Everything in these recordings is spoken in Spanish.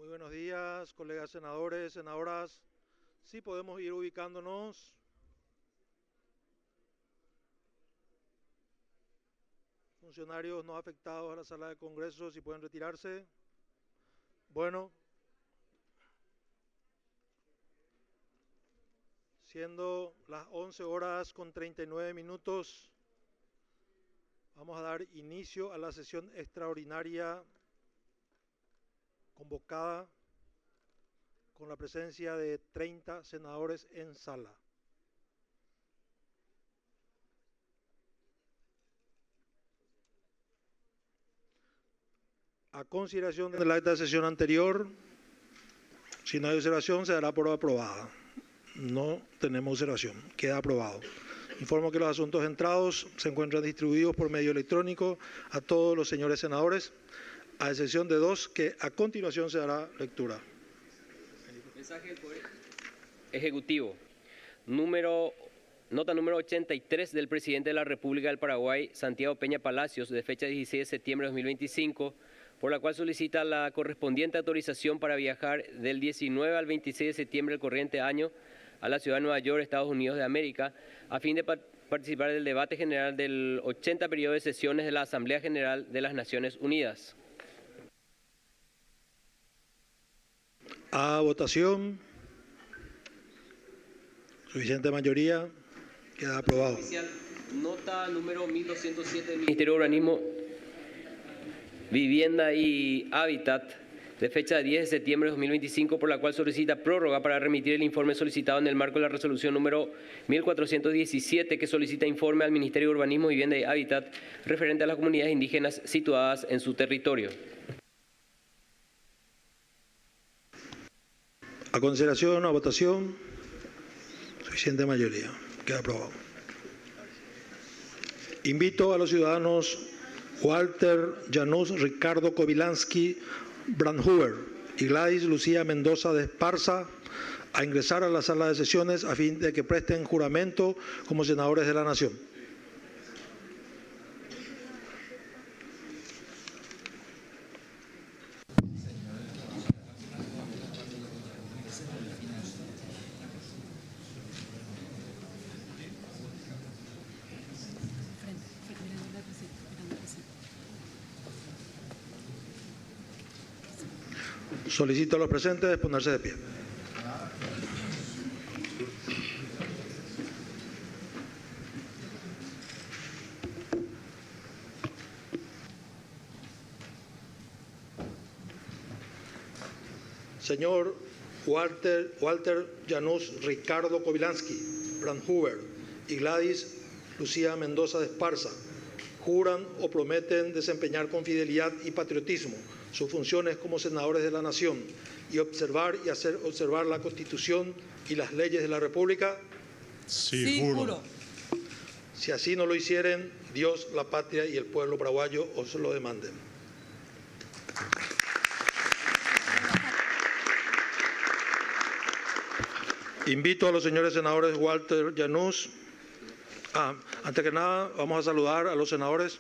Muy buenos días, colegas senadores, senadoras. Sí, podemos ir ubicándonos. Funcionarios no afectados a la sala de Congreso, si pueden retirarse. Bueno, siendo las 11:39, vamos a dar inicio a la sesión extraordinaria convocada con la presencia de 30 senadores en sala. A consideración del acta de sesión anterior, si no hay observación, se dará por aprobada. No tenemos observación, queda aprobado. Informo que los asuntos entrados se encuentran distribuidos por medio electrónico a todos los señores senadores, a excepción de dos que a continuación se dará lectura. Mensaje del Poder Ejecutivo. Nota número 83 del Presidente de la República del Paraguay, Santiago Peña Palacios, de fecha 16 de septiembre de 2025, por la cual solicita la correspondiente autorización para viajar del 19 al 26 de septiembre del corriente año a la ciudad de Nueva York, Estados Unidos de América, a fin de participar del debate general del 80 periodo de sesiones de la Asamblea General de las Naciones Unidas. A votación. Suficiente mayoría. Queda aprobado. Nota número 1207 del Ministerio de Urbanismo, Vivienda y Hábitat, de fecha 10 de septiembre de 2025, por la cual solicita prórroga para remitir el informe solicitado en el marco de la resolución número 1417, que solicita informe al Ministerio de Urbanismo, Vivienda y Hábitat referente a las comunidades indígenas situadas en su territorio. A consideración, a votación. Suficiente mayoría. Queda aprobado. Invito a los ciudadanos Walter Janus Ricardo Kobylanski Brandhuber y Gladys Lucía Mendoza de Esparza a ingresar a la sala de sesiones a fin de que presten juramento como senadores de la Nación. Solicito a los presentes ponerse de pie. Señor Walter Janus Ricardo Kobylanski Brandhuber y Gladys Lucía Mendoza de Esparza juran o prometen desempeñar con fidelidad y patriotismo sus funciones como senadores de la Nación y observar y hacer observar la Constitución y las leyes de la República. Sí, juro. Si así no lo hicieren, Dios, la patria y el pueblo paraguayo os lo demanden. Invito a los señores senadores Walter Janus. Antes que nada, vamos a saludar a los senadores.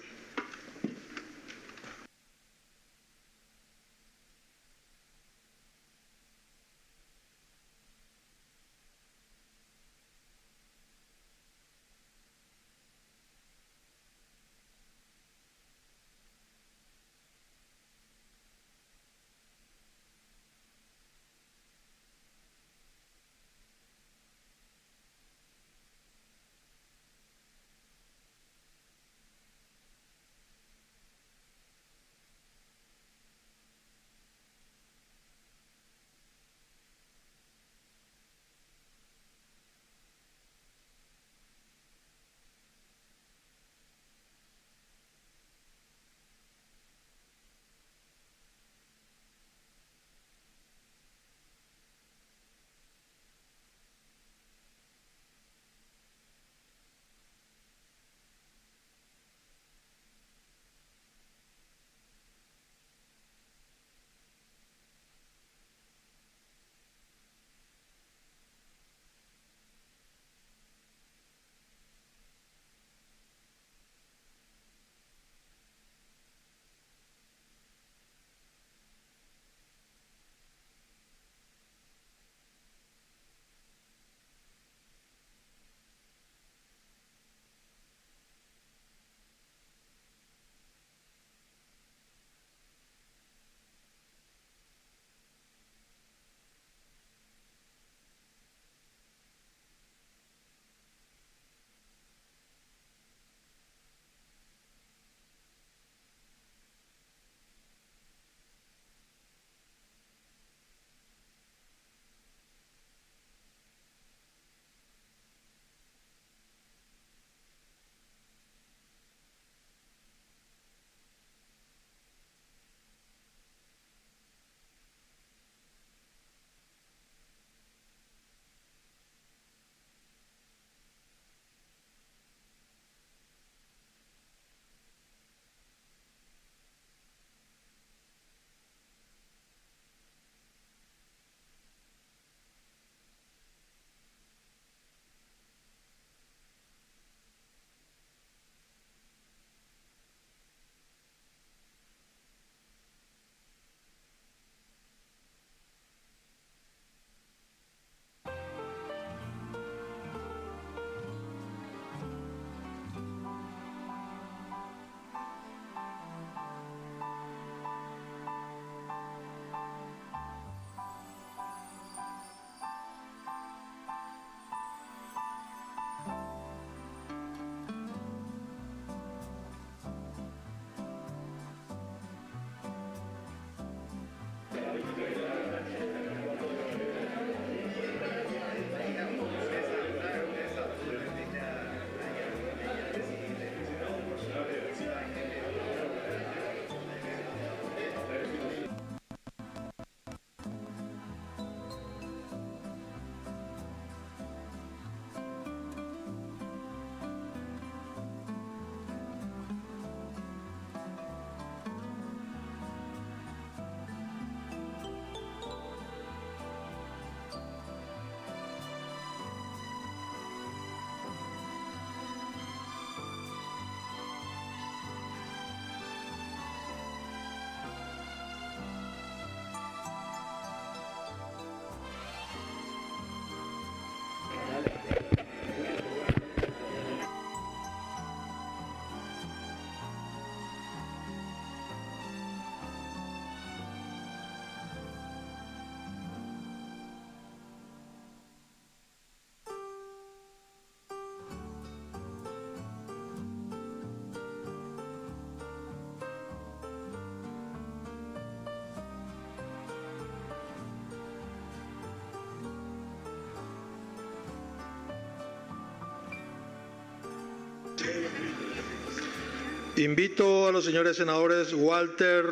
Invito a los señores senadores Walter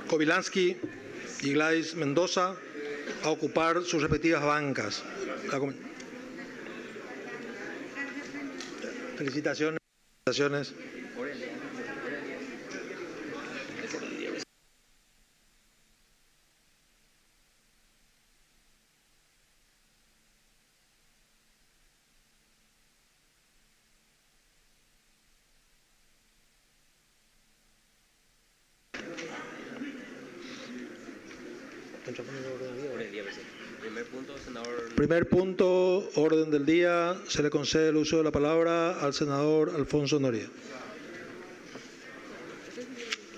Kobylanski y Gladys Mendoza a ocupar sus respectivas bancas. Felicitaciones. Felicitaciones. Primer punto, orden del día. Se le concede el uso de la palabra al senador Alfonso Noria.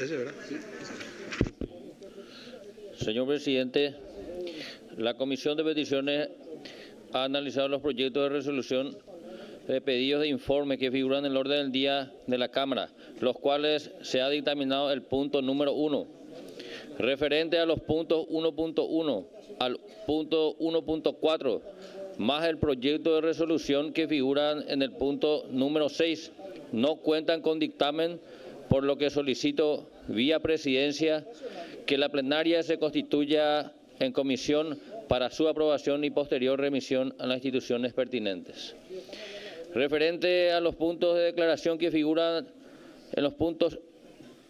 ¿Ese, verdad? Señor presidente, la Comisión de Peticiones ha analizado los proyectos de resolución de pedidos de informe que figuran en el orden del día de la Cámara, los cuales se ha dictaminado el punto número 1, referente a los puntos 1.1 al punto 1.4, más el proyecto de resolución que figuran en el punto número 6, no cuentan con dictamen, por lo que solicito vía presidencia que la plenaria se constituya en comisión para su aprobación y posterior remisión a las instituciones pertinentes. Referente a los puntos de declaración que figuran en los puntos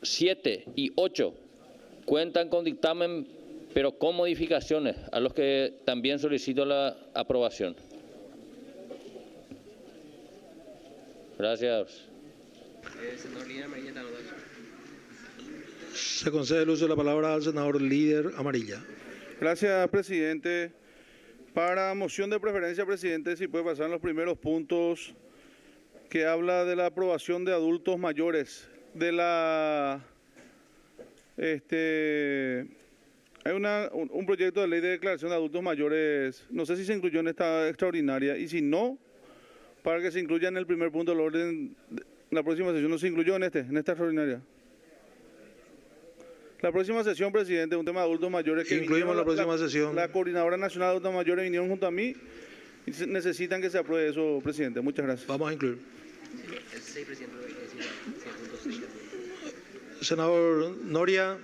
7 y 8, cuentan con dictamen, pero con modificaciones, a los que también solicito la aprobación. Gracias. Se concede el uso de la palabra al senador líder Amarilla. Gracias, presidente. Para moción de preferencia, presidente, si puede pasar en los primeros puntos que habla de la aprobación de adultos mayores, de la... Hay un proyecto de ley de declaración de adultos mayores, no sé si se incluyó en esta extraordinaria, y si no, para que se incluya en el primer punto del orden, la próxima sesión no se incluyó en esta extraordinaria. La próxima sesión, presidente, un tema de adultos mayores que incluimos la próxima sesión. La Coordinadora Nacional de Adultos Mayores vinieron junto a mí y necesitan que se apruebe eso, presidente. Muchas gracias. Vamos a incluir. Senador Noria,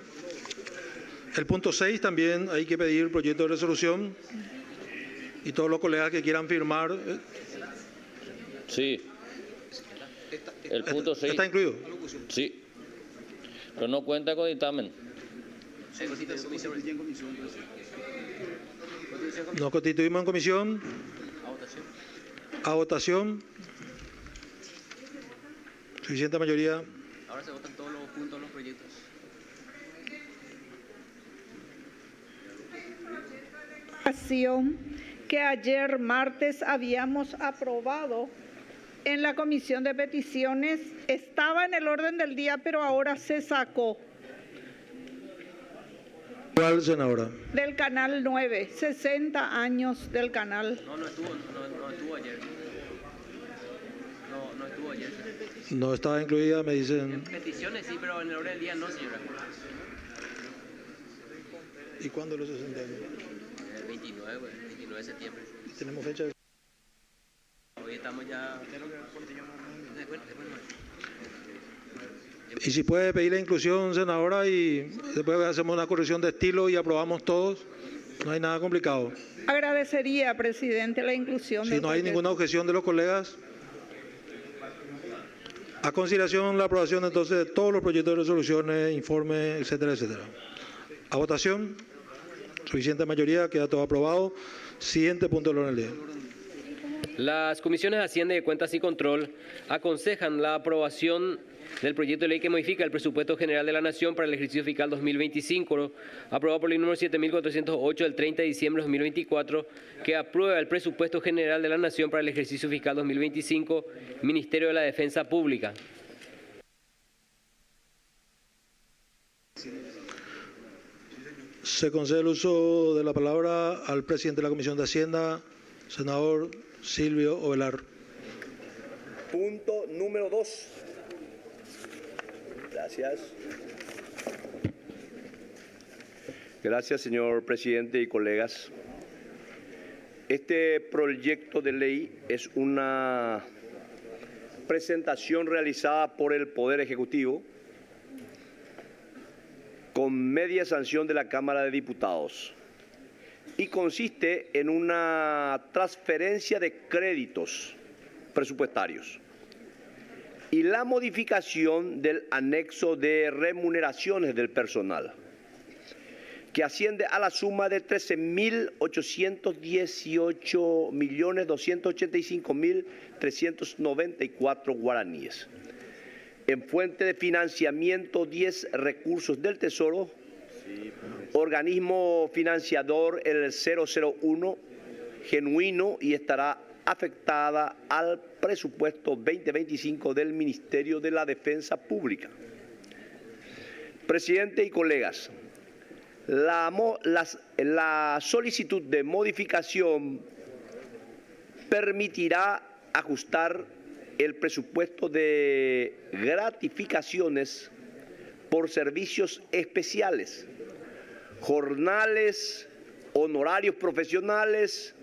el punto 6 también hay que pedir proyecto de resolución y todos los colegas que quieran firmar. Sí. El punto 6. ¿Está incluido? Sí. Pero no cuenta con dictamen. Nos constituimos en comisión. A votación. Suficiente mayoría. Ahora se votan todos los puntos, los proyectos. Que ayer martes habíamos aprobado en la Comisión de Peticiones, estaba en el orden del día, pero ahora se sacó. ¿Cuál, senadora? Del Canal 9, 60 años del canal. No estuvo ayer. No estuvo ayer. No estaba incluida, me dicen. En peticiones sí, pero en el orden del día no, señora. ¿Y cuándo los 60 años? El 29 de septiembre. ¿Tenemos fecha? Hoy estamos ya... Y si puede pedir la inclusión, senadora, y después hacemos una corrección de estilo y aprobamos todos, no hay nada complicado. Agradecería, presidente, la inclusión. Si no hay ninguna objeción de los colegas, a consideración la aprobación entonces de todos los proyectos de resoluciones, informes, etcétera, etcétera. A votación, suficiente mayoría, queda todo aprobado. Siguiente punto del orden del día. Las comisiones de Hacienda y de Cuentas y Control aconsejan la aprobación del proyecto de ley que modifica el presupuesto general de la Nación para el ejercicio fiscal 2025, aprobado por ley número 7408 del 30 de diciembre de 2024, que aprueba el presupuesto general de la Nación para el ejercicio fiscal 2025, Ministerio de la Defensa Pública. Se concede el uso de la palabra al presidente de la Comisión de Hacienda, senador Silvio Ovelar. Punto número 2. Gracias. Gracias, señor presidente y colegas. Este proyecto de ley es una presentación realizada por el Poder Ejecutivo con media sanción de la Cámara de Diputados y consiste en una transferencia de créditos presupuestarios y la modificación del anexo de remuneraciones del personal, que asciende a la suma de 13.818.285.394 guaraníes. En fuente de financiamiento, 10 recursos del Tesoro, organismo financiador el 001, genuino, y estará afectada al presupuesto 2025 del Ministerio de la Defensa Pública. Presidente y colegas, la solicitud de modificación permitirá ajustar el presupuesto de gratificaciones por servicios especiales, jornales, honorarios profesionales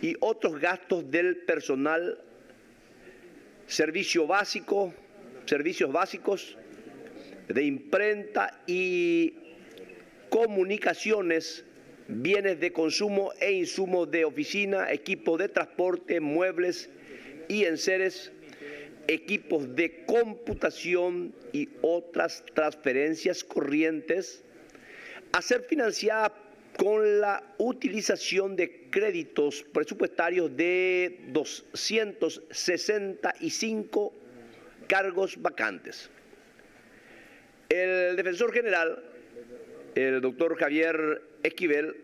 y otros gastos del personal, servicios básicos de imprenta y comunicaciones, bienes de consumo e insumos de oficina, equipos de transporte, muebles y enseres, equipos de computación y otras transferencias corrientes, a ser financiada con la utilización de créditos presupuestarios de 265 cargos vacantes. El defensor general, el doctor Javier Esquivel,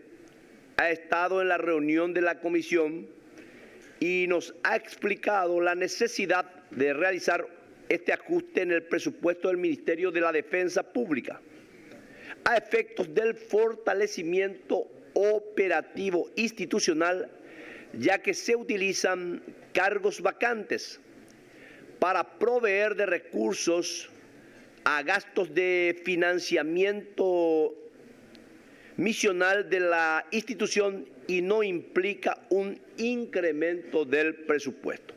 ha estado en la reunión de la comisión y nos ha explicado la necesidad de realizar este ajuste en el presupuesto del Ministerio de la Defensa Pública a efectos del fortalecimiento operativo institucional, ya que se utilizan cargos vacantes para proveer de recursos a gastos de financiamiento misional de la institución y no implica un incremento del presupuesto.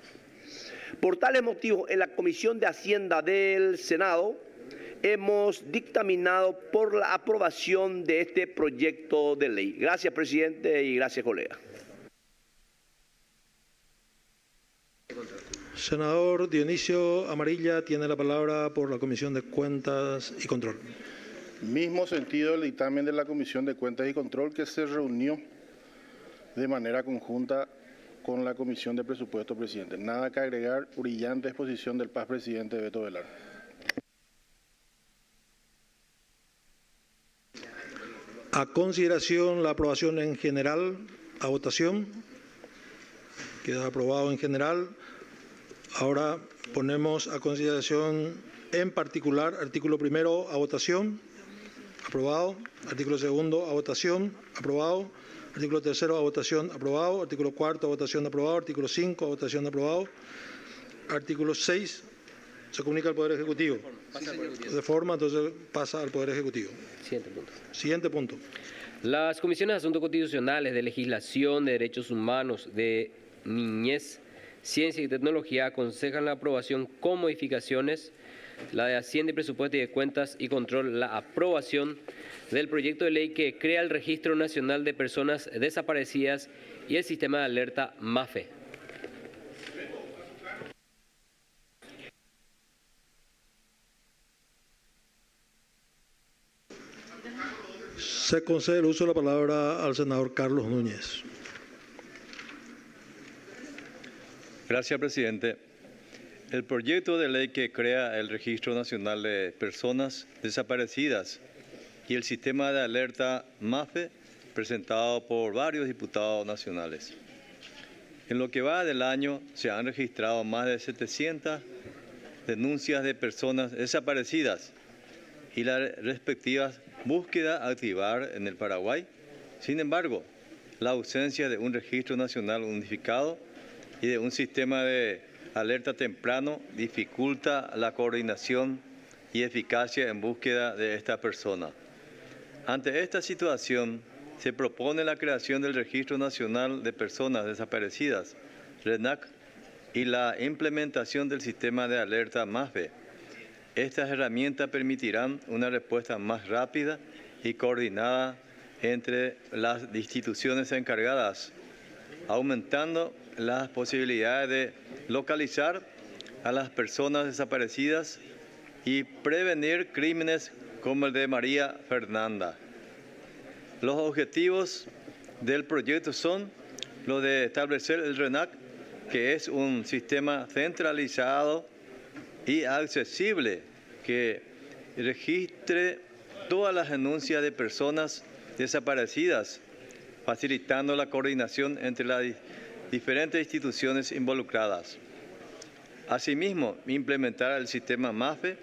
Por tales motivos, en la Comisión de Hacienda del Senado hemos dictaminado por la aprobación de este proyecto de ley. Gracias, presidente, y gracias, colega. Senador Dionisio Amarilla tiene la palabra por la Comisión de Cuentas y Control. Mismo sentido el dictamen de la Comisión de Cuentas y Control, que se reunió de manera conjunta con la Comisión de Presupuesto, presidente. Nada que agregar, brillante exposición del paz presidente Beto Velar. A consideración la aprobación en general, a votación. Queda aprobado en general. Ahora ponemos a consideración en particular artículo primero a votación. Aprobado. Artículo segundo a votación. Aprobado. Artículo tercero a votación. Aprobado. Artículo cuarto a votación. Aprobado. Artículo 5 a votación. Aprobado. Artículo 6 se comunica al Poder Ejecutivo. De forma, entonces pasa al Poder Ejecutivo. Siguiente punto. Las comisiones de Asuntos Constitucionales, de Legislación, de Derechos Humanos, de Niñez, Ciencia y Tecnología aconsejan la aprobación con modificaciones, la de Hacienda y Presupuesto y de Cuentas y Control, la aprobación del proyecto de ley que crea el Registro Nacional de Personas Desaparecidas y el Sistema de Alerta MAFE. Se concede el uso de la palabra al senador Carlos Núñez. Gracias, presidente. El proyecto de ley que crea el Registro Nacional de Personas Desaparecidas y el Sistema de Alerta MAFE, presentado por varios diputados nacionales. En lo que va del año, se han registrado más de 700 denuncias de personas desaparecidas y las respectivas búsquedas a activar en el Paraguay. Sin embargo, la ausencia de un registro nacional unificado y de un sistema de alerta temprano dificulta la coordinación y eficacia en búsqueda de esta persona. Ante esta situación, se propone la creación del Registro Nacional de Personas Desaparecidas, RENAC, y la implementación del sistema de alerta MAFE. Estas herramientas permitirán una respuesta más rápida y coordinada entre las instituciones encargadas, aumentando las posibilidades de localizar a las personas desaparecidas y prevenir crímenes como el de María Fernanda. Los objetivos del proyecto son los de establecer el RENAC, que es un sistema centralizado y accesible que registre todas las denuncias de personas desaparecidas, facilitando la coordinación entre las diferentes instituciones involucradas. Asimismo, implementar el sistema MAFE,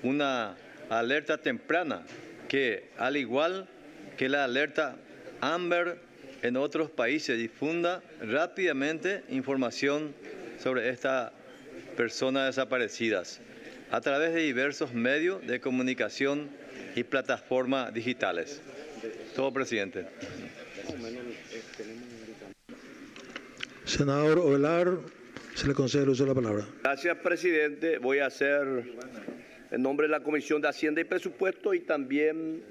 una alerta temprana que, al igual que la alerta AMBER en otros países, difunda rápidamente información sobre estas personas desaparecidas a través de diversos medios de comunicación y plataformas digitales. Todo, presidente. Senador Ovelar, se le concede el uso de la palabra. Gracias, presidente. Voy a hacer en nombre de la Comisión de Hacienda y Presupuesto y también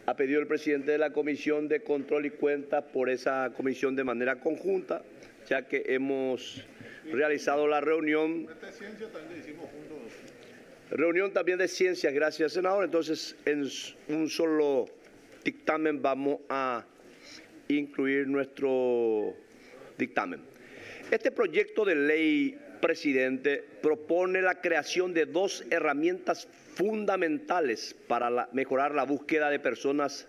ha pedido el presidente de la Comisión de Control y Cuentas por esa comisión de manera conjunta, ya que hemos realizado la reunión también de ciencias, gracias, senador. Entonces, en un solo dictamen vamos a incluir nuestro dictamen. Este proyecto de ley, presidente, propone la creación de dos herramientas fundamentales para mejorar la búsqueda de personas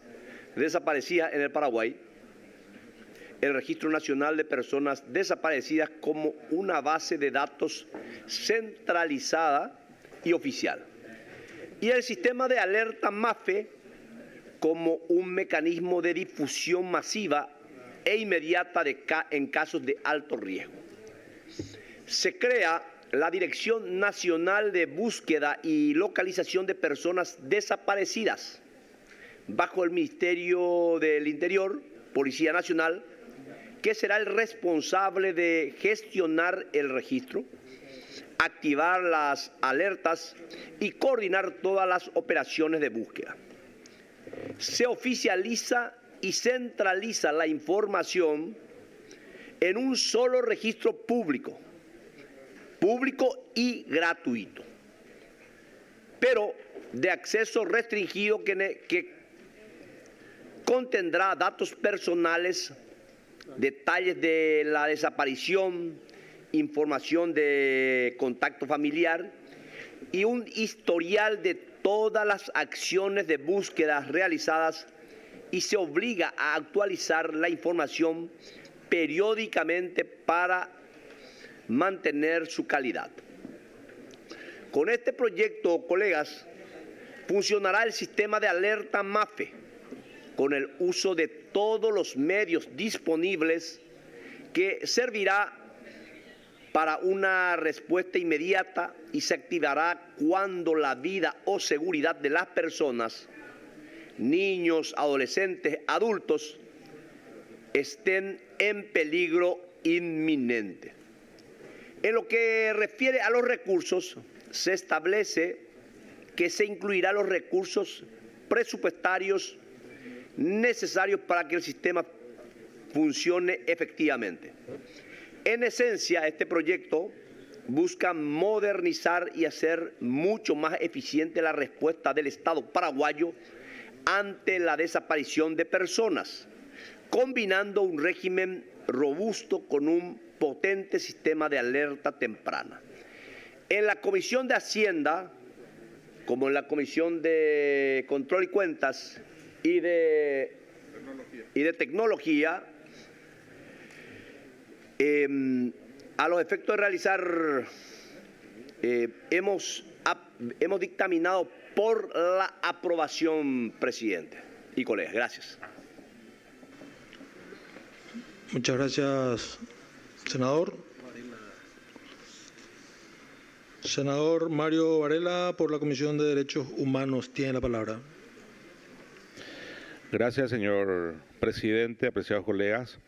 desaparecidas en el Paraguay: el Registro Nacional de Personas Desaparecidas como una base de datos centralizada y oficial, y el sistema de alerta MAFE como un mecanismo de difusión masiva e inmediata en casos de alto riesgo. Se crea la Dirección Nacional de Búsqueda y Localización de Personas Desaparecidas bajo el Ministerio del Interior, Policía Nacional, que será el responsable de gestionar el registro, activar las alertas y coordinar todas las operaciones de búsqueda. Se oficializa y centraliza la información en un solo registro público y gratuito, pero de acceso restringido que contendrá datos personales, detalles de la desaparición, información de contacto familiar y un historial de todas las acciones de búsqueda realizadas, y se obliga a actualizar la información periódicamente para mantener su calidad. Con este proyecto, colegas, funcionará el sistema de alerta MAFE con el uso de todos los medios disponibles, que servirá para una respuesta inmediata y se activará cuando la vida o seguridad de las personas, niños, adolescentes, adultos, estén en peligro inminente. En lo que refiere a los recursos, se establece que se incluirá los recursos presupuestarios necesarios para que el sistema funcione efectivamente. En esencia, este proyecto busca modernizar y hacer mucho más eficiente la respuesta del Estado paraguayo ante la desaparición de personas, combinando un régimen robusto con un potente sistema de alerta temprana. En la Comisión de Hacienda, como en la Comisión de Control y Cuentas y de Tecnología, a los efectos de realizar, hemos dictaminado por la aprobación, presidente y colegas. Gracias. Muchas gracias, senador. Senador Mario Varela, por la Comisión de Derechos Humanos, tiene la palabra. Gracias, señor presidente, apreciados colegas.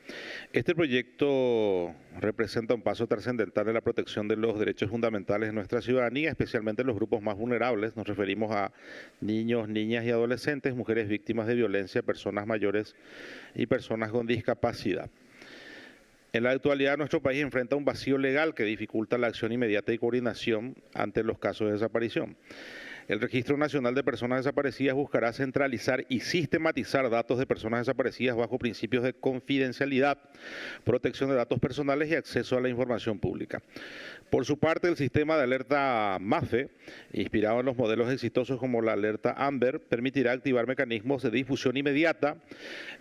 Este proyecto representa un paso trascendental en la protección de los derechos fundamentales de nuestra ciudadanía, especialmente en los grupos más vulnerables. Nos referimos a niños, niñas y adolescentes, mujeres víctimas de violencia, personas mayores y personas con discapacidad. En la actualidad, nuestro país enfrenta un vacío legal que dificulta la acción inmediata y coordinación ante los casos de desaparición. El Registro Nacional de Personas Desaparecidas buscará centralizar y sistematizar datos de personas desaparecidas bajo principios de confidencialidad, protección de datos personales y acceso a la información pública. Por su parte, el sistema de alerta MAFE, inspirado en los modelos exitosos como la alerta AMBER, permitirá activar mecanismos de difusión inmediata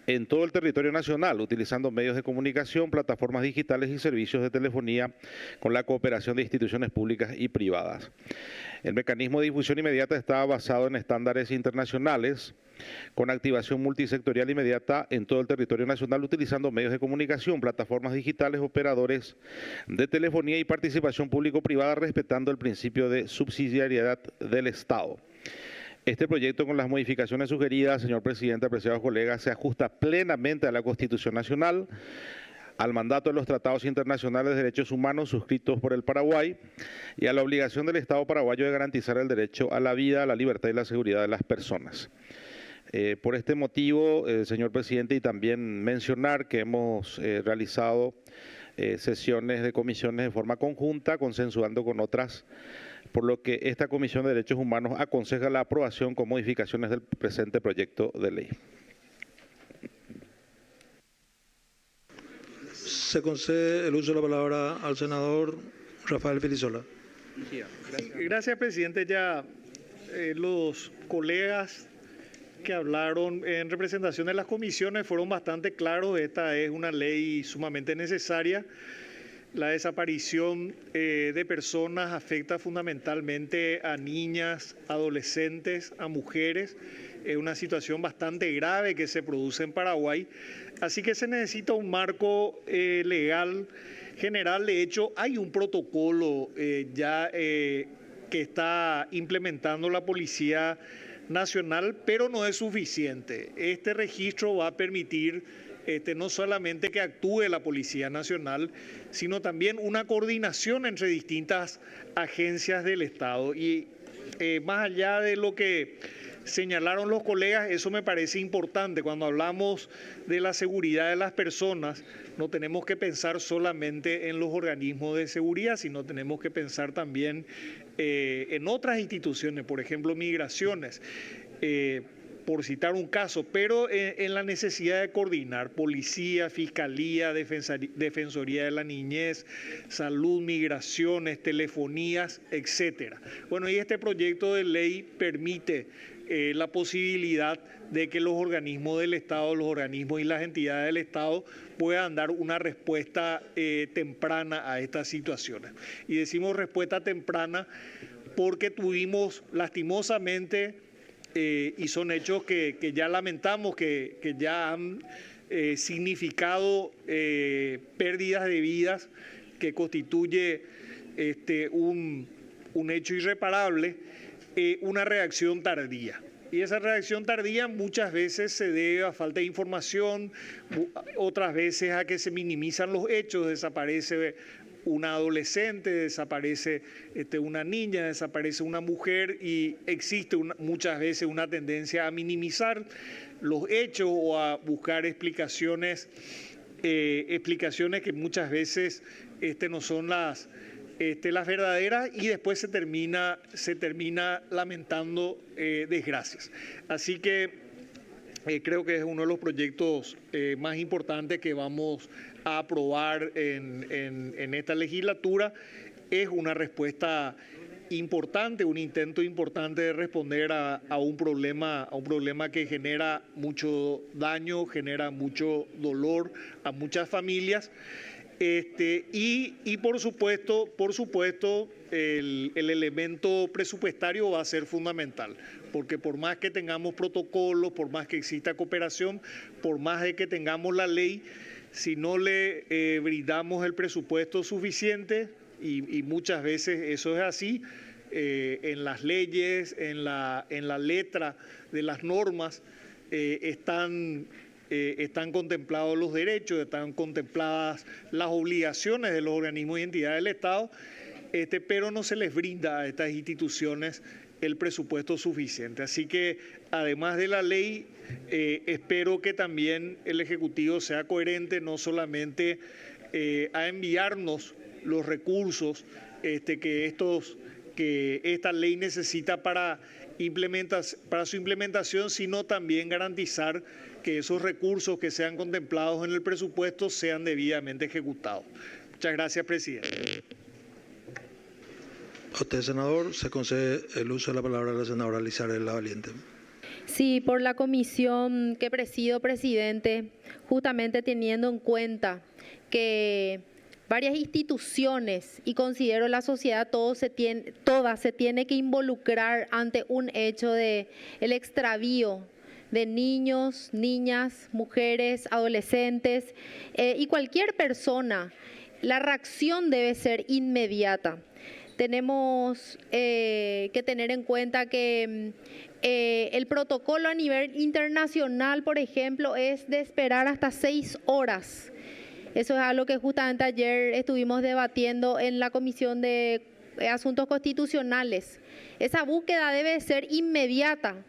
en todo el territorio nacional, utilizando medios de comunicación, plataformas digitales y servicios de telefonía con la cooperación de instituciones públicas y privadas. El mecanismo de difusión inmediata está basado en estándares internacionales, con activación multisectorial inmediata en todo el territorio nacional, utilizando medios de comunicación, plataformas digitales, operadores de telefonía y participación público-privada, respetando el principio de subsidiariedad del Estado. Este proyecto, con las modificaciones sugeridas, señor presidente, apreciados colegas, se ajusta plenamente a la Constitución Nacional, al mandato de los tratados internacionales de derechos humanos suscritos por el Paraguay y a la obligación del Estado paraguayo de garantizar el derecho a la vida, a la libertad y la seguridad de las personas. Por este motivo, señor presidente, y también mencionar que hemos realizado sesiones de comisiones de forma conjunta, consensuando con otras, por lo que esta Comisión de Derechos Humanos aconseja la aprobación con modificaciones del presente proyecto de ley. Se concede el uso de la palabra al senador Rafael Filisola. Gracias, presidente. Ya los colegas que hablaron en representación de las comisiones fueron bastante claros. Esta es una ley sumamente necesaria. La desaparición de personas afecta fundamentalmente a niñas, adolescentes, a mujeres. Es una situación bastante grave que se produce en Paraguay. Así que se necesita un marco legal general. De hecho, hay un protocolo que está implementando la Policía Nacional, pero no es suficiente. Este registro va a permitir no solamente que actúe la Policía Nacional, sino también una coordinación entre distintas agencias del Estado. Y más allá de lo que señalaron los colegas, eso me parece importante. Cuando hablamos de la seguridad de las personas, no tenemos que pensar solamente en los organismos de seguridad, sino tenemos que pensar también en otras instituciones, por ejemplo, migraciones, por citar un caso, pero en la necesidad de coordinar policía, fiscalía, defensoría de la niñez, salud, migraciones, telefonías, etcétera. Bueno, y este proyecto de ley permite la posibilidad de que los organismos del Estado, los organismos y las entidades del Estado puedan dar una respuesta temprana a estas situaciones. Y decimos respuesta temprana porque tuvimos lastimosamente, y son hechos que ya lamentamos, que ya han significado pérdidas de vidas, que constituye un hecho irreparable, una reacción tardía. Y esa reacción tardía muchas veces se debe a falta de información, otras veces a que se minimizan los hechos, desaparece una adolescente, desaparece una niña, desaparece una mujer, y existe muchas veces una tendencia a minimizar los hechos o a buscar explicaciones que muchas veces no son las verdaderas, y después se termina lamentando desgracias. Así que creo que es uno de los proyectos más importantes que vamos a aprobar en esta legislatura. Es una respuesta importante, un intento importante de responder a un problema que genera mucho daño, genera mucho dolor a muchas familias. Y por supuesto, el elemento presupuestario va a ser fundamental, porque por más que tengamos protocolos, por más que exista cooperación, por más de que tengamos la ley, si no le brindamos el presupuesto suficiente, y muchas veces eso es así, en las leyes, en la letra de las normas, están contemplados los derechos, están contempladas las obligaciones de los organismos y entidades del Estado, pero no se les brinda a estas instituciones el presupuesto suficiente. Así que, además de la ley, espero que también el Ejecutivo sea coherente, no solamente a enviarnos los recursos que esta ley necesita para su implementación, sino también garantizar que esos recursos que sean contemplados en el presupuesto sean debidamente ejecutados. Muchas gracias, presidente. A usted, senador, se concede el uso de la palabra a la senadora Lizarela Valiente. Sí, por la comisión que presido, presidente, justamente teniendo en cuenta que varias instituciones, y considero la sociedad toda se tiene que involucrar ante un hecho de el extravío de niños, niñas, mujeres, adolescentes y cualquier persona. La reacción debe ser inmediata. Tenemos que tener en cuenta que el protocolo a nivel internacional, por ejemplo, es de esperar hasta 6 horas. Eso es algo que justamente ayer estuvimos debatiendo en la Comisión de Asuntos Constitucionales. Esa búsqueda debe ser inmediata.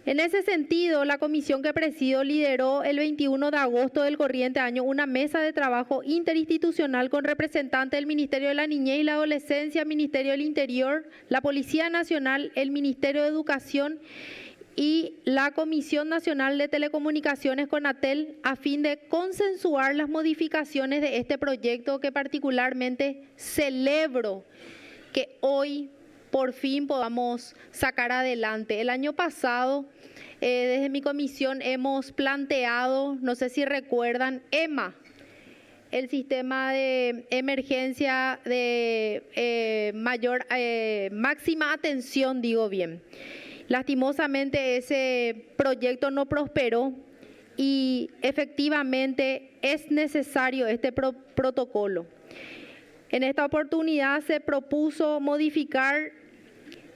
En ese sentido, la comisión que presido lideró el 21 de agosto del corriente año una mesa de trabajo interinstitucional con representantes del Ministerio de la Niñez y la Adolescencia, Ministerio del Interior, la Policía Nacional, el Ministerio de Educación y la Comisión Nacional de Telecomunicaciones CONATEL a fin de consensuar las modificaciones de este proyecto que particularmente celebro que hoy por fin podamos sacar adelante. El año pasado, desde mi comisión hemos planteado, no sé si recuerdan, EMA, el sistema de emergencia de máxima atención, digo bien. Lastimosamente ese proyecto no prosperó y efectivamente es necesario este protocolo. En esta oportunidad se propuso modificar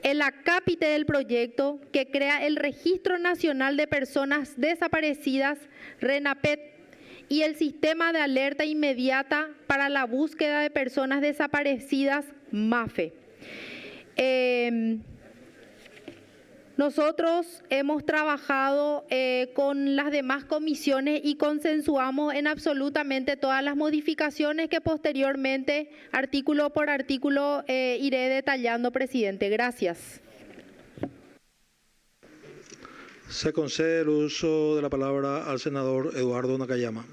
el acápite del proyecto que crea el Registro Nacional de Personas Desaparecidas, RENAPED, y el Sistema de Alerta Inmediata para la Búsqueda de Personas Desaparecidas, MAFE. Nosotros hemos trabajado con las demás comisiones y consensuamos en absolutamente todas las modificaciones que posteriormente, artículo por artículo, iré detallando, presidente. Gracias. Se concede el uso de la palabra al senador Eduardo Nakayama.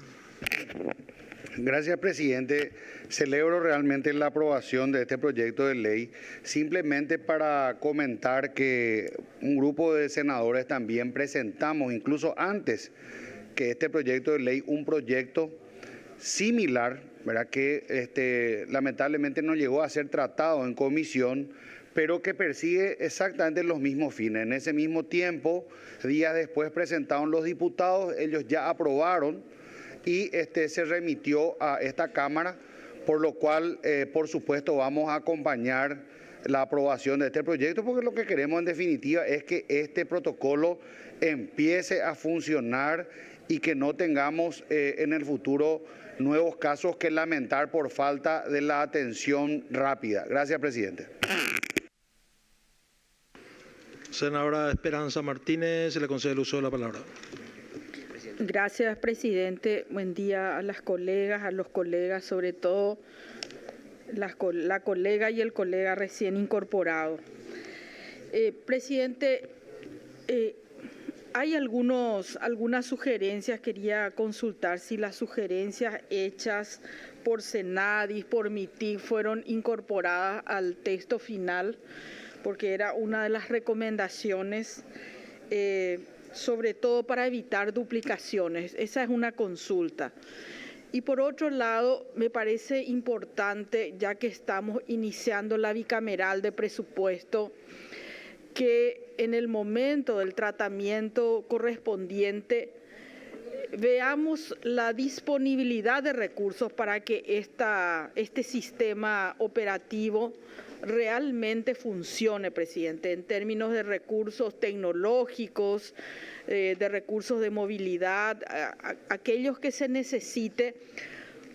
Gracias, presidente. Celebro realmente la aprobación de este proyecto de ley, simplemente para comentar que un grupo de senadores también presentamos, incluso antes que este proyecto de ley, un proyecto similar, ¿verdad?, que lamentablemente no llegó a ser tratado en comisión, pero que persigue exactamente los mismos fines. En ese mismo tiempo, días después presentaron los diputados, ellos ya aprobaron y se remitió a esta Cámara, por lo cual, por supuesto, vamos a acompañar la aprobación de este proyecto, porque lo que queremos en definitiva es que este protocolo empiece a funcionar y que no tengamos en el futuro nuevos casos que lamentar por falta de la atención rápida. Gracias, presidente. Senadora Esperanza Martínez, se le concede el uso de la palabra. Gracias, presidente. Buen día a las colegas, a los colegas, sobre todo la colega y el colega recién incorporado. Presidente, hay algunas sugerencias, quería consultar si las sugerencias hechas por Senadis, por MITIC, fueron incorporadas al texto final, porque era una de las recomendaciones, sobre todo para evitar duplicaciones. Esa es una consulta. Y por otro lado, me parece importante, ya que estamos iniciando la bicameral de presupuesto, que en el momento del tratamiento correspondiente veamos la disponibilidad de recursos para que este sistema operativo realmente funcione, presidente, en términos de recursos tecnológicos, de recursos de movilidad, aquellos que se necesite,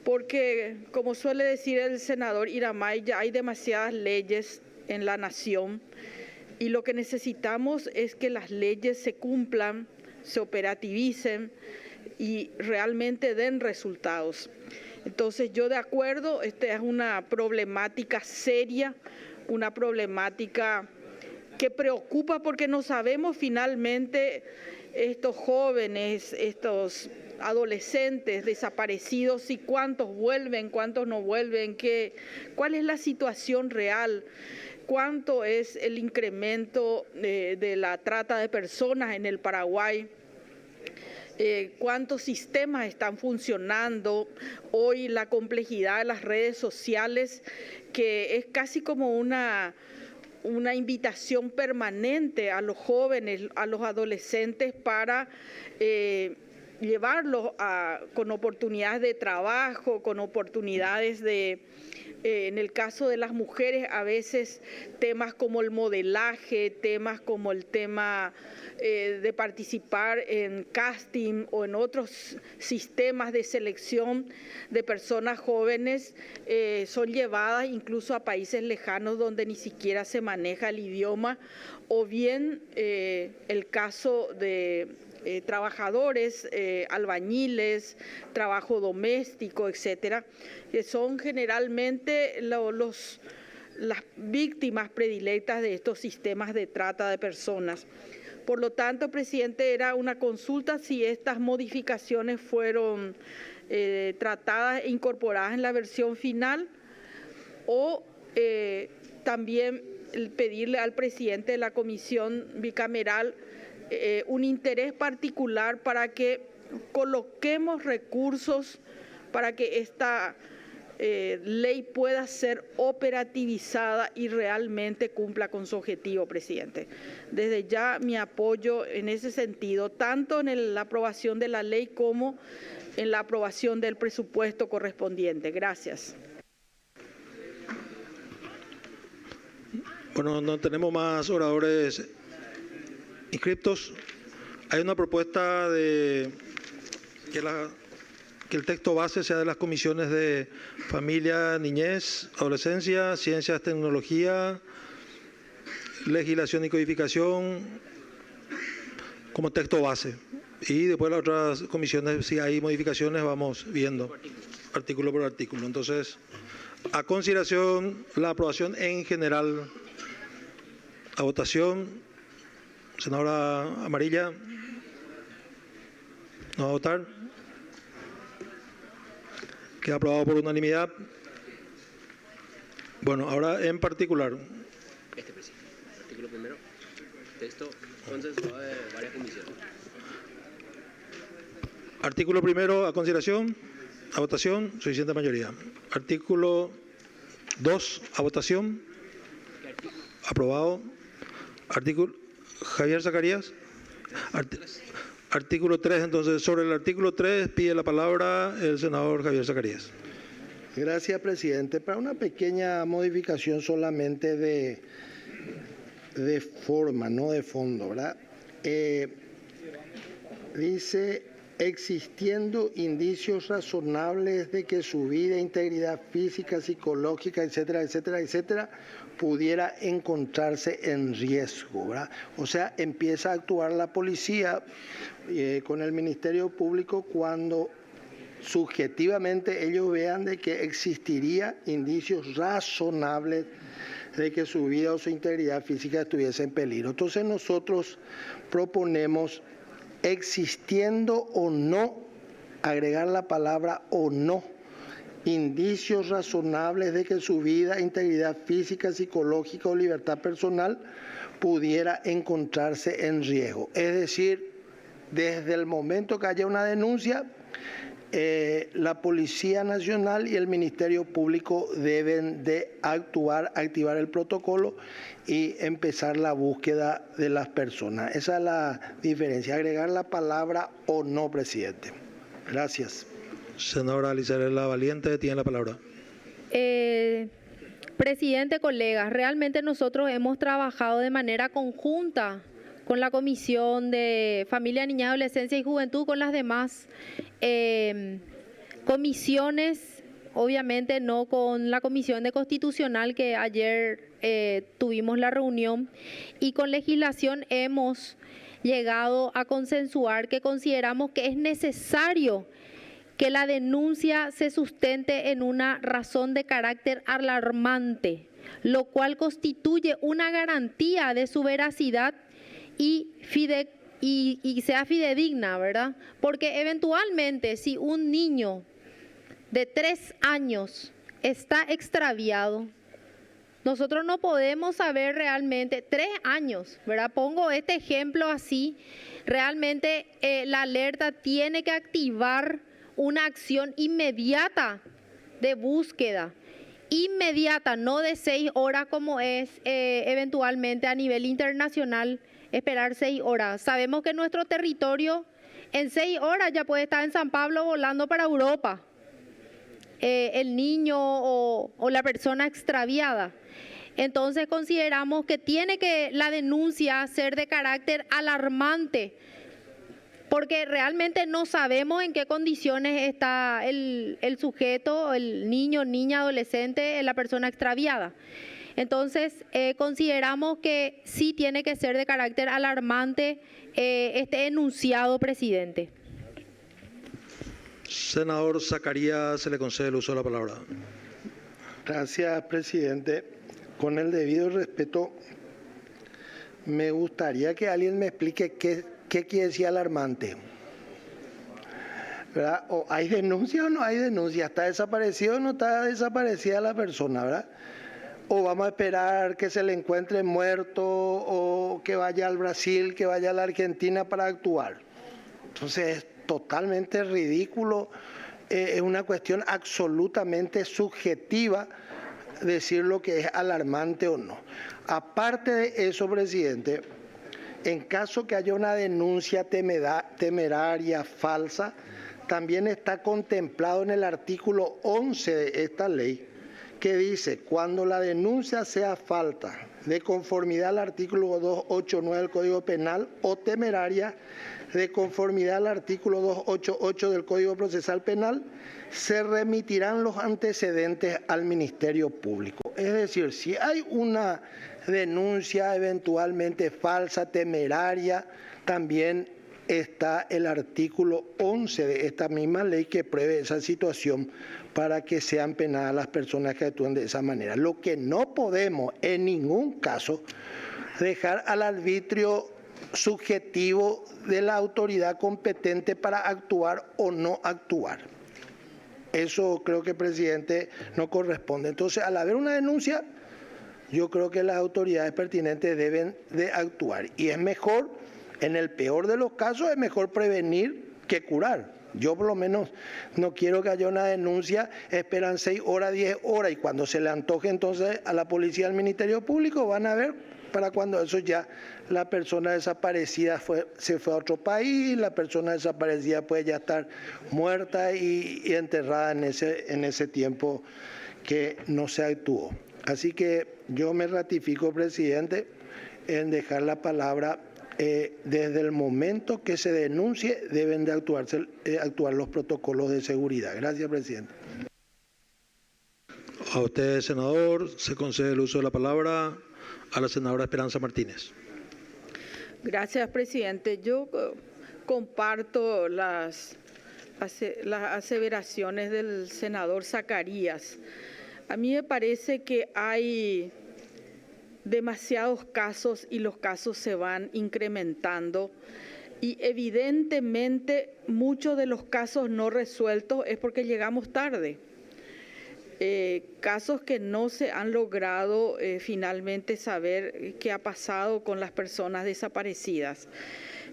porque como suele decir el senador Iramay, ya hay demasiadas leyes en la nación y lo que necesitamos es que las leyes se cumplan, se operativicen y realmente den resultados. Entonces yo de acuerdo, esta es una problemática seria, una problemática que preocupa porque no sabemos finalmente estos jóvenes, estos adolescentes desaparecidos, y cuántos vuelven, cuántos no vuelven, cuál es la situación real, cuánto es el incremento de la trata de personas en el Paraguay. Cuántos sistemas están funcionando, hoy la complejidad de las redes sociales, que es casi como una invitación permanente a los jóvenes, a los adolescentes para llevarlos con oportunidades de trabajo, con oportunidades en el caso de las mujeres, a veces temas como el modelaje, temas como el tema de participar en casting o en otros sistemas de selección de personas jóvenes, son llevadas incluso a países lejanos donde ni siquiera se maneja el idioma, o bien el caso de trabajadores, albañiles, trabajo doméstico, etcétera, que son generalmente las víctimas predilectas de estos sistemas de trata de personas. Por lo tanto, presidente, era una consulta si estas modificaciones fueron tratadas e incorporadas en la versión final, o también pedirle al presidente de la comisión bicameral un interés particular para que coloquemos recursos para que esta ley pueda ser operativizada y realmente cumpla con su objetivo, presidente. Desde ya mi apoyo en ese sentido, tanto en la aprobación de la ley como en la aprobación del presupuesto correspondiente. Gracias. Bueno, no tenemos más oradores inscriptos. Hay una propuesta de que el texto base sea de las comisiones de Familia, Niñez, Adolescencia, Ciencias, Tecnología, Legislación y Codificación como texto base. Y después las otras comisiones, si hay modificaciones, vamos viendo artículo por artículo. Entonces, a consideración la aprobación en general. A votación. Senadora Amarilla. ¿No va a votar? Queda aprobado por unanimidad. Bueno, ahora en particular. Presidente. Artículo primero. Texto consensuado de varias comisiones. Artículo primero a consideración. A votación. Suficiente mayoría. Artículo 2 a votación. Aprobado. Artículo Javier Zacarías. Artículo 3, entonces, sobre el artículo 3 pide la palabra el senador Javier Zacarías. Gracias, presidente. Para una pequeña modificación solamente de forma, no de fondo, ¿verdad? Dice, existiendo indicios razonables de que su vida, integridad física, psicológica, etcétera, etcétera, etcétera, pudiera encontrarse en riesgo, ¿verdad? O sea, empieza a actuar la policía con el Ministerio Público cuando subjetivamente ellos vean de que existiría indicios razonables de que su vida o su integridad física estuviese en peligro. Entonces nosotros proponemos, existiendo o no, agregar la palabra o no, indicios razonables de que su vida, integridad física, psicológica o libertad personal pudiera encontrarse en riesgo. Es decir, desde el momento que haya una denuncia, la Policía Nacional y el Ministerio Público deben de actuar, activar el protocolo y empezar la búsqueda de las personas. Esa es la diferencia, agregar la palabra o no, presidente. Gracias. Senadora Alizarela Valiente, tiene la palabra. Presidente, colegas, realmente nosotros hemos trabajado de manera conjunta con la Comisión de Familia, Niñez, Adolescencia y Juventud, con las demás comisiones, obviamente no con la Comisión de Constitucional, que ayer tuvimos la reunión, y con legislación hemos llegado a consensuar que consideramos que es necesario que la denuncia se sustente en una razón de carácter alarmante, lo cual constituye una garantía de su veracidad y sea fidedigna, ¿verdad? Porque eventualmente si un niño de 3 años está extraviado, nosotros no podemos saber realmente, 3 años, ¿verdad? Pongo este ejemplo así, realmente la alerta tiene que activar una acción inmediata de búsqueda, inmediata, no de 6 horas como es eventualmente a nivel internacional, esperar 6 horas. Sabemos que en nuestro territorio en 6 horas ya puede estar en San Pablo volando para Europa el niño o la persona extraviada. Entonces consideramos que tiene que la denuncia ser de carácter alarmante, porque realmente no sabemos en qué condiciones está el sujeto, el niño, niña, adolescente, la persona extraviada. Entonces, consideramos que sí tiene que ser de carácter alarmante este enunciado, presidente. Senador Zacarías, se le concede el uso de la palabra. Gracias, presidente. Con el debido respeto, me gustaría que alguien me explique qué quiere decir alarmante, ¿verdad? ¿O hay denuncia o no hay denuncia? ¿Está desaparecido o no está desaparecida la persona, verdad? ¿O vamos a esperar que se le encuentre muerto o que vaya al Brasil, que vaya a la Argentina para actuar? Entonces es totalmente ridículo, es una cuestión absolutamente subjetiva decir lo que es alarmante o no. Aparte de eso, presidente, en caso que haya una denuncia temeraria, falsa, también está contemplado en el artículo 11 de esta ley, que dice, cuando la denuncia sea falta de conformidad al artículo 289 del Código Penal o temeraria de conformidad al artículo 288 del Código Procesal Penal, se remitirán los antecedentes al Ministerio Público. Es decir, si hay una denuncia eventualmente falsa, temeraria, también está el artículo 11 de esta misma ley que prevé esa situación para que sean penadas las personas que actúan de esa manera. Lo que no podemos en ningún caso dejar al arbitrio subjetivo de la autoridad competente para actuar o no actuar. Eso creo que, presidente, no corresponde. Entonces, al haber una denuncia, yo creo que las autoridades pertinentes deben de actuar. Y es mejor, en el peor de los casos, es mejor prevenir que curar. Yo por lo menos no quiero que haya una denuncia, esperan 6 horas, 10 horas, y cuando se le antoje entonces a la policía, al Ministerio Público, van a ver para cuando eso ya la persona desaparecida se fue a otro país, la persona desaparecida puede ya estar muerta y enterrada en ese tiempo que no se actuó. Así que yo me ratifico, presidente, en dejar la palabra. Desde el momento que se denuncie deben de actuar los protocolos de seguridad. Gracias, presidente. A usted, senador, se concede el uso de la palabra a la senadora Esperanza Martínez. Gracias, presidente. Yo comparto las aseveraciones del senador Zacarías. A mí me parece que hay demasiados casos y los casos se van incrementando y evidentemente muchos de los casos no resueltos es porque llegamos tarde. Casos que no se han logrado finalmente saber qué ha pasado con las personas desaparecidas.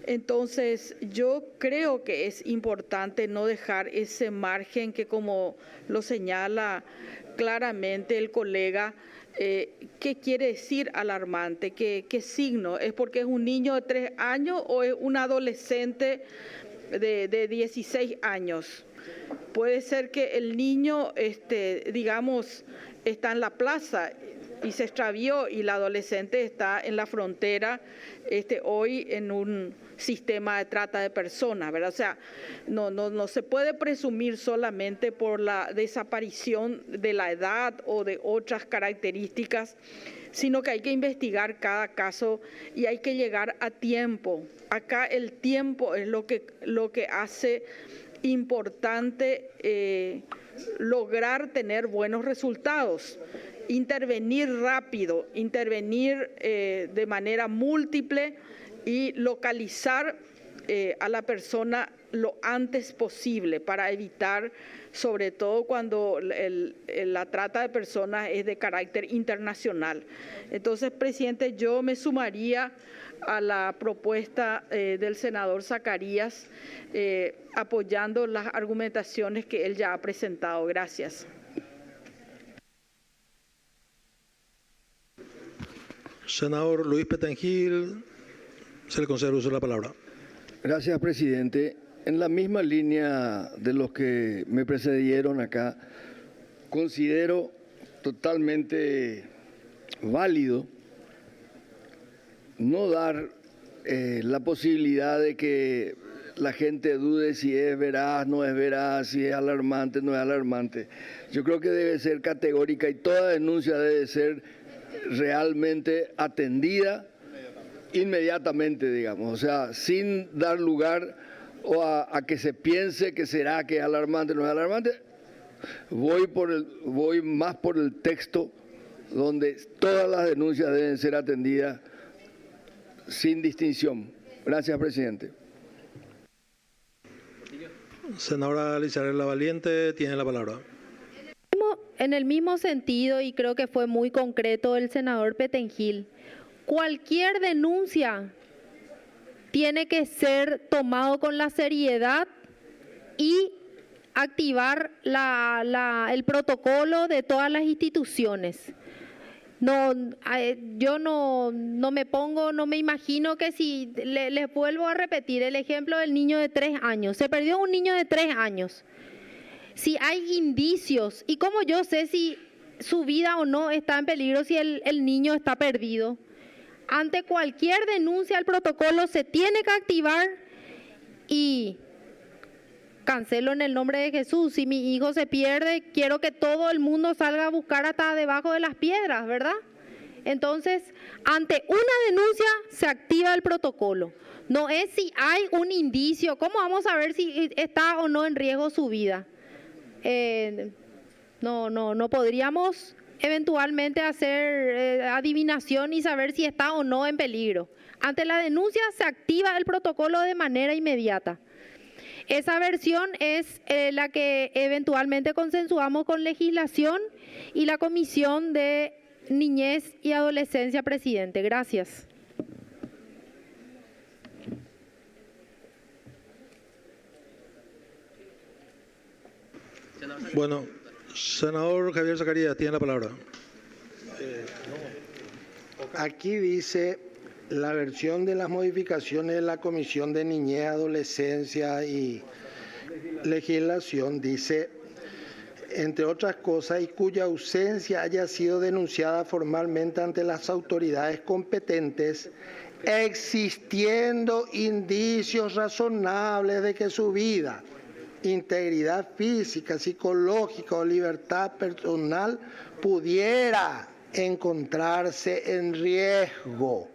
Entonces, yo creo que es importante no dejar ese margen que, como lo señala claramente el colega, ¿qué quiere decir alarmante? ¿Qué signo? ¿Es porque es un niño de 3 años o es un adolescente de 16 años? Puede ser que el niño, digamos, está en la plaza y se extravió y la adolescente está en la frontera hoy en un sistema de trata de personas, ¿verdad? O sea, no se puede presumir solamente por la desaparición de la edad o de otras características, sino que hay que investigar cada caso y hay que llegar a tiempo. Acá el tiempo es lo que hace importante lograr tener buenos resultados. Intervenir rápido, intervenir de manera múltiple y localizar a la persona lo antes posible para evitar, sobre todo cuando la trata de personas es de carácter internacional. Entonces, presidente, yo me sumaría a la propuesta del senador Zacarías, apoyando las argumentaciones que él ya ha presentado. Gracias. Senador Luis Petengil, se le concede el uso de la palabra. Gracias, presidente. En la misma línea de los que me precedieron acá, considero totalmente válido no dar la posibilidad de que la gente dude si es veraz, no es veraz, si es alarmante, no es alarmante. Yo creo que debe ser categórica y toda denuncia debe ser realmente atendida inmediatamente, digamos, o sea, sin dar lugar a que se piense que será que es alarmante, no es alarmante. Voy más por el texto donde todas las denuncias deben ser atendidas sin distinción. Gracias, presidente. Senadora Elizabeth Lavaliente, tiene la palabra. En el mismo sentido, y creo que fue muy concreto el senador Petengil, cualquier denuncia tiene que ser tomado con la seriedad y activar el protocolo de todas las instituciones. Yo no me imagino que si, les vuelvo a repetir el ejemplo del niño de 3 años, se perdió un niño de 3 años. Si hay indicios, y cómo yo sé si su vida o no está en peligro, si el niño está perdido, ante cualquier denuncia el protocolo se tiene que activar y cancelo en el nombre de Jesús. Si mi hijo se pierde, quiero que todo el mundo salga a buscar hasta debajo de las piedras, ¿verdad? Entonces, ante una denuncia se activa el protocolo. No es si hay un indicio. ¿Cómo vamos a ver si está o no en riesgo su vida? No podríamos eventualmente hacer adivinación y saber si está o no en peligro. Ante la denuncia se activa el protocolo de manera inmediata. Esa versión es la que eventualmente consensuamos con legislación y la Comisión de Niñez y Adolescencia, presidente. Gracias. Bueno, senador Javier Zacarías, tiene la palabra. Aquí dice la versión de las modificaciones de la Comisión de Niñez, Adolescencia y Legislación, dice, entre otras cosas, y cuya ausencia haya sido denunciada formalmente ante las autoridades competentes, existiendo indicios razonables de que su vida, integridad física, psicológica o libertad personal pudiera encontrarse en riesgo.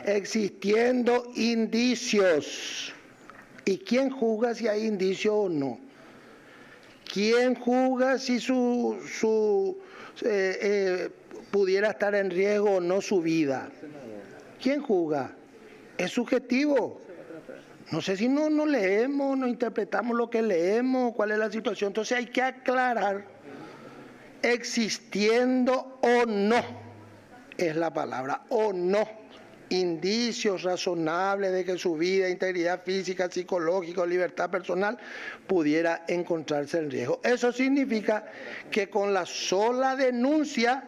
Existiendo indicios. ¿Y quién juzga si hay indicios o no? ¿Quién juzga si pudiera estar en riesgo o no su vida? ¿Quién juzga? Es subjetivo. No sé si no leemos, no interpretamos lo que leemos, cuál es la situación. Entonces hay que aclarar, existiendo o no, es la palabra, o no, indicios razonables de que su vida, integridad física, psicológica o libertad personal pudiera encontrarse en riesgo. Eso significa que con la sola denuncia,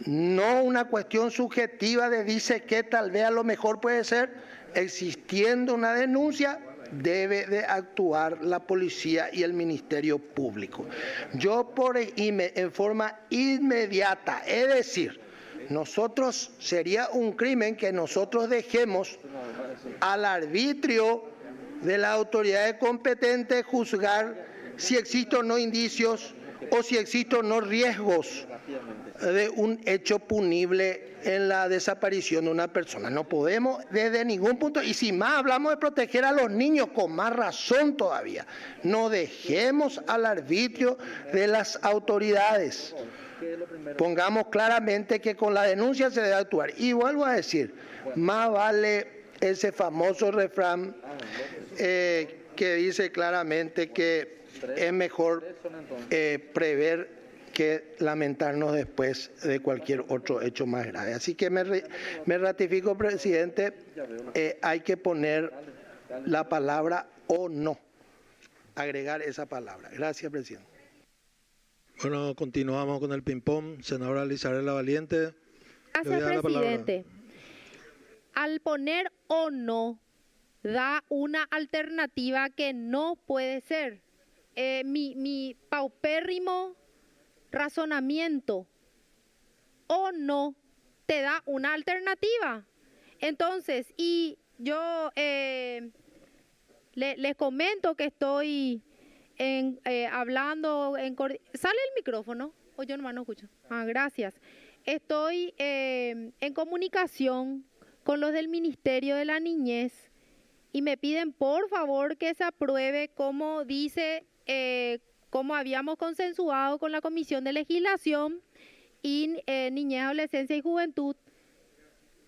no una cuestión subjetiva de dice que tal vez a lo mejor puede ser, existiendo una denuncia, debe de actuar la policía y el Ministerio Público. En forma inmediata, es decir, sería un crimen que nosotros dejemos al arbitrio de las autoridades competentes juzgar si existen o no indicios o si existen o no riesgos de un hecho punible en la desaparición de una persona. No podemos desde ningún punto, y si más hablamos de proteger a los niños, con más razón todavía, no dejemos al arbitrio de las autoridades. Pongamos claramente que con la denuncia se debe actuar. Y vuelvo a decir, más vale ese famoso refrán que dice claramente que es mejor prever que lamentarnos después de cualquier otro hecho más grave. Así que me ratifico, presidente, hay que poner la palabra o no, agregar esa palabra. Gracias, presidente. Bueno, continuamos con el ping-pong. Senadora Lizarela Valiente. Gracias, presidente. Al poner o no, da una alternativa que no puede ser. Mi paupérrimo razonamiento o no te da una alternativa. Entonces, y yo les comento que estoy hablando ¿sale el micrófono? O yo nomás no escucho. Gracias. Estoy en comunicación con los del Ministerio de la Niñez y me piden por favor que se apruebe como dice, como habíamos consensuado con la Comisión de Legislación y Niñez, Adolescencia y Juventud,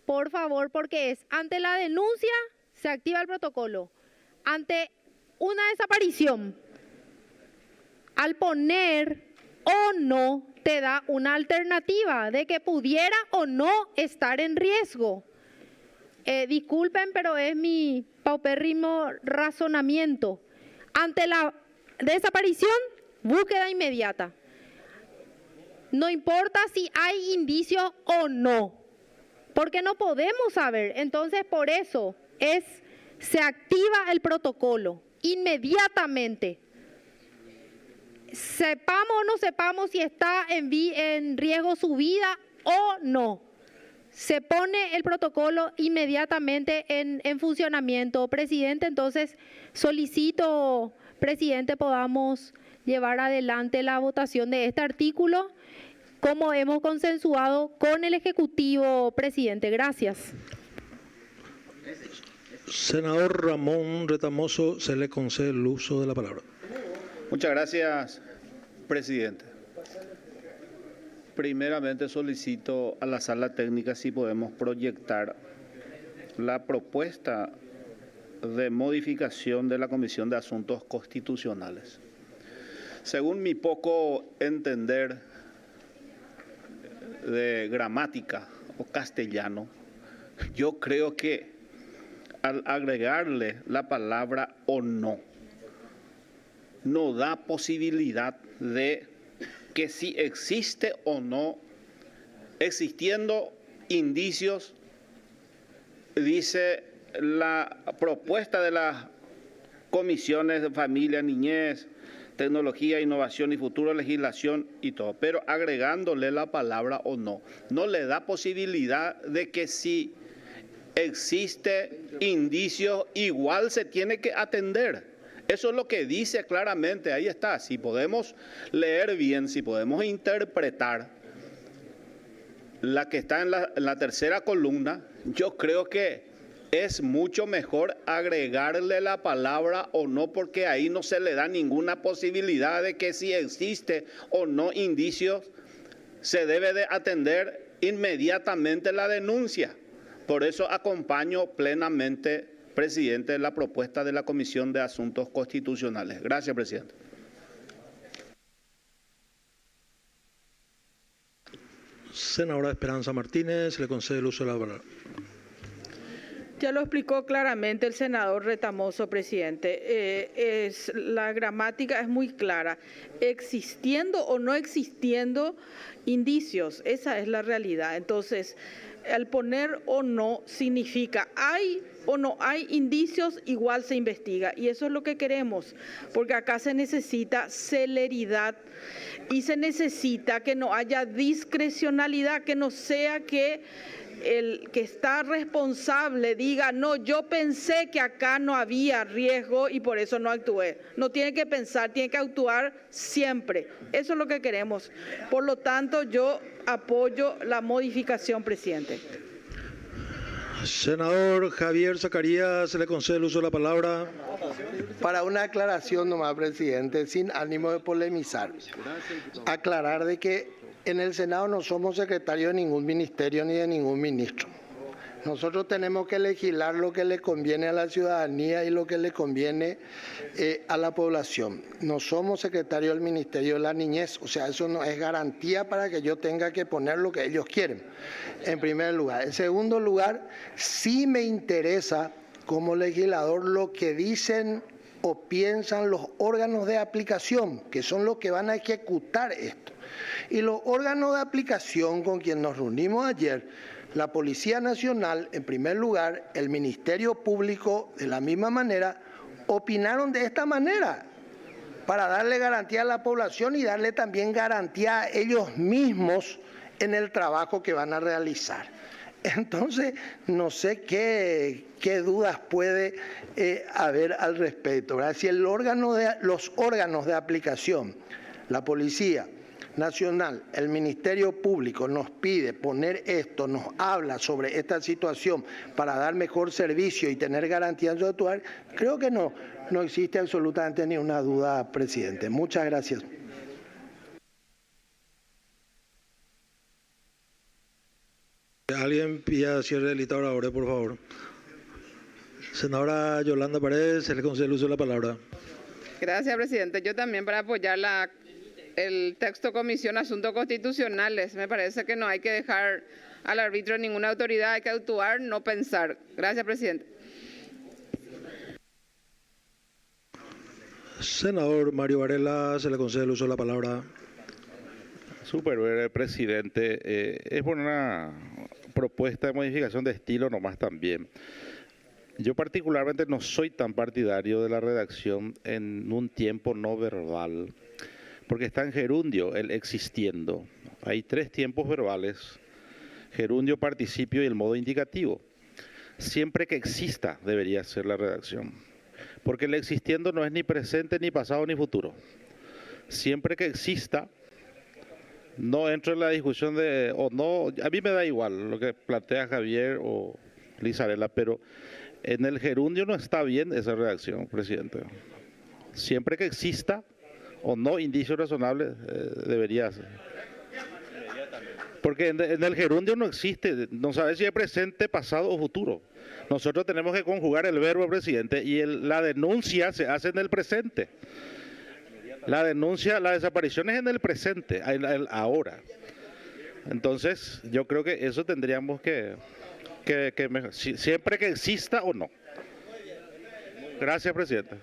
por favor, porque es ante la denuncia se activa el protocolo, ante una desaparición, al poner o no te da una alternativa de que pudiera o no estar en riesgo. Disculpen, pero es mi paupérrimo razonamiento. Ante la desaparición, búsqueda inmediata. No importa si hay indicios o no, porque no podemos saber. Entonces, por eso se activa el protocolo inmediatamente. Sepamos o no sepamos si está en riesgo su vida o no. Se pone el protocolo inmediatamente en funcionamiento. Presidente, entonces solicito, presidente, podamos llevar adelante la votación de este artículo como hemos consensuado con el Ejecutivo, presidente. Gracias. Senador Ramón Retamoso, se le concede el uso de la palabra. Muchas gracias, presidente. Primeramente solicito a la sala técnica si podemos proyectar la propuesta de modificación de la Comisión de Asuntos Constitucionales. Según mi poco entender de gramática o castellano, yo creo que al agregarle la palabra o no, no da posibilidad de que si existe o no, existiendo indicios, dice la propuesta de las comisiones de familia, niñez, tecnología, innovación y futuro, legislación y todo, pero agregándole la palabra o no, no le da posibilidad de que si existe indicios, igual se tiene que atender. Eso es lo que dice claramente, ahí está. Si podemos leer bien, si podemos interpretar la que está en la tercera columna, yo creo que es mucho mejor agregarle la palabra o no, porque ahí no se le da ninguna posibilidad de que si existe o no indicios, se debe de atender inmediatamente la denuncia. Por eso acompaño plenamente, presidente, la propuesta de la Comisión de Asuntos Constitucionales. Gracias, presidente. Senadora Esperanza Martínez, le concede el uso de la palabra. Ya lo explicó claramente el senador Retamoso, presidente. La gramática es muy clara. Existiendo o no existiendo indicios, esa es la realidad. Entonces, al poner o no significa hay o no hay indicios, igual se investiga. Y eso es lo que queremos, porque acá se necesita celeridad y se necesita que no haya discrecionalidad, que no sea que el que está responsable diga, no, yo pensé que acá no había riesgo y por eso no actué. No tiene que pensar, tiene que actuar siempre. Eso es lo que queremos. Por lo tanto, yo apoyo la modificación, presidente. Senador Javier Zacarías, se le concede el uso de la palabra. Para una aclaración nomás, presidente, sin ánimo de polemizar. Aclarar de que en el Senado no somos secretarios de ningún ministerio ni de ningún ministro. Nosotros tenemos que legislar lo que le conviene a la ciudadanía y lo que le conviene a la población. No somos secretarios del Ministerio de la Niñez, o sea, eso no es garantía para que yo tenga que poner lo que ellos quieren, en primer lugar. En segundo lugar, sí me interesa como legislador lo que dicen o piensan los órganos de aplicación, que son los que van a ejecutar esto. Y los órganos de aplicación con quien nos reunimos ayer, la Policía Nacional, en primer lugar, el Ministerio Público, de la misma manera, opinaron de esta manera, para darle garantía a la población y darle también garantía a ellos mismos en el trabajo que van a realizar. Entonces, no sé qué dudas puede haber al respecto, ¿verdad? Si los órganos de aplicación, la Policía Nacional, el Ministerio Público nos pide poner esto, nos habla sobre esta situación para dar mejor servicio y tener garantía en su actuar, creo que no existe absolutamente ninguna duda, presidente. Muchas gracias. Alguien pida cierre del listado ahora, por favor. Senadora Yolanda Paredes, se le concede el uso de la palabra. Gracias, presidente. Yo también para apoyar el texto Comisión Asuntos Constitucionales. Me parece que no hay que dejar al árbitro ninguna autoridad, hay que actuar, no pensar. Gracias, presidente. Senador Mario Varela, se le concede el uso de la palabra. Súper breve, presidente. Es por una propuesta de modificación de estilo nomás también. Yo particularmente no soy tan partidario de la redacción en un tiempo no verbal, porque está en gerundio el existiendo. Hay 3 tiempos verbales, gerundio, participio y el modo indicativo. Siempre que exista debería ser la redacción, porque el existiendo no es ni presente, ni pasado, ni futuro. Siempre que exista, no entro en la discusión de, o no, a mí me da igual lo que plantea Javier o Lizarela, pero en el gerundio no está bien esa redacción, presidente. Siempre que exista o no indicio razonable, debería ser. Porque en el gerundio no existe, no sabe si es presente, pasado o futuro. Nosotros tenemos que conjugar el verbo, presidente, y la denuncia se hace en el presente. La denuncia, la desaparición es en el presente, ahora. Entonces, yo creo que eso tendríamos que siempre que exista o no. Gracias, presidente.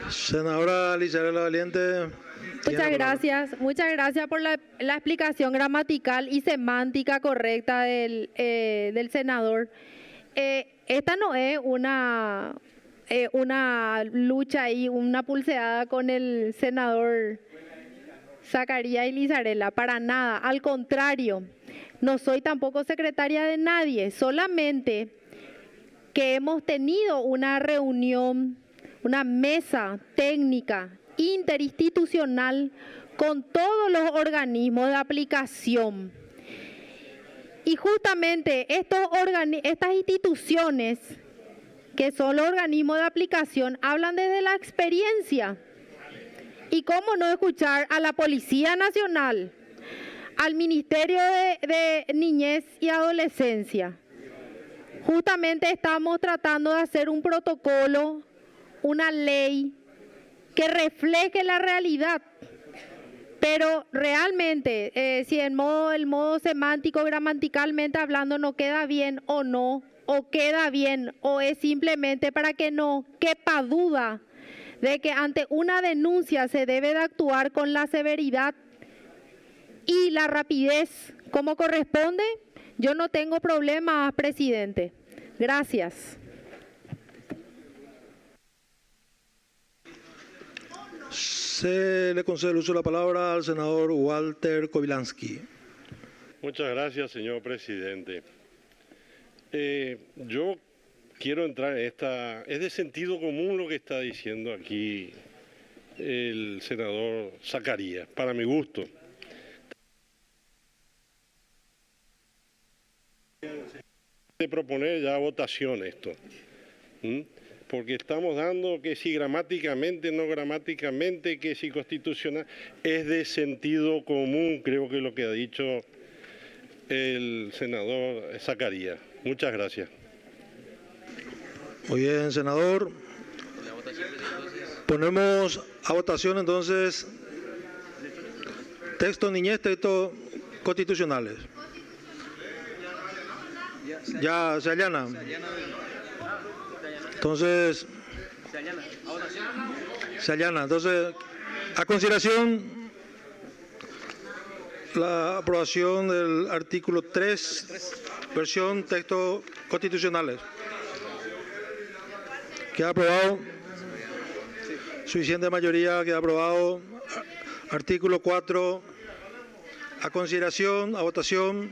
Senadora Lizarela Valiente. Muchas gracias por la explicación gramatical y semántica correcta del senador. Esta no es una lucha y una pulseada con el senador Zacarías y Lizarela, para nada, al contrario, no soy tampoco secretaria de nadie, solamente que hemos tenido una reunión, una mesa técnica interinstitucional con todos los organismos de aplicación. Y justamente estas instituciones, que son los organismos de aplicación, hablan desde la experiencia. Y cómo no escuchar a la Policía Nacional, al Ministerio de Niñez y Adolescencia. Justamente estamos tratando de hacer un protocolo, una ley que refleje la realidad. Pero realmente, si el modo semántico, gramaticalmente hablando, no queda bien o no, o queda bien, o es simplemente para que no quepa duda de que ante una denuncia se debe de actuar con la severidad y la rapidez como corresponde, yo no tengo problema, presidente. Gracias. Se le concede el uso de la palabra al senador Walter Kobylanski. Muchas gracias, señor presidente. Yo quiero entrar en esta... Es de sentido común lo que está diciendo aquí el senador Zacarías, para mi gusto. De proponer ya votación esto. Porque estamos dando que si gramáticamente, no gramáticamente, que si constitucional, es de sentido común, creo que lo que ha dicho el senador Zacarías. Muchas gracias. Muy bien, senador. Ponemos a votación entonces texto niñez, texto constitucionales. Ya se allana. Entonces, se allana. Entonces, a consideración la aprobación del artículo 3, versión texto constitucionales. Queda aprobado. Suficiente mayoría, queda aprobado. Artículo 4, a consideración, a votación.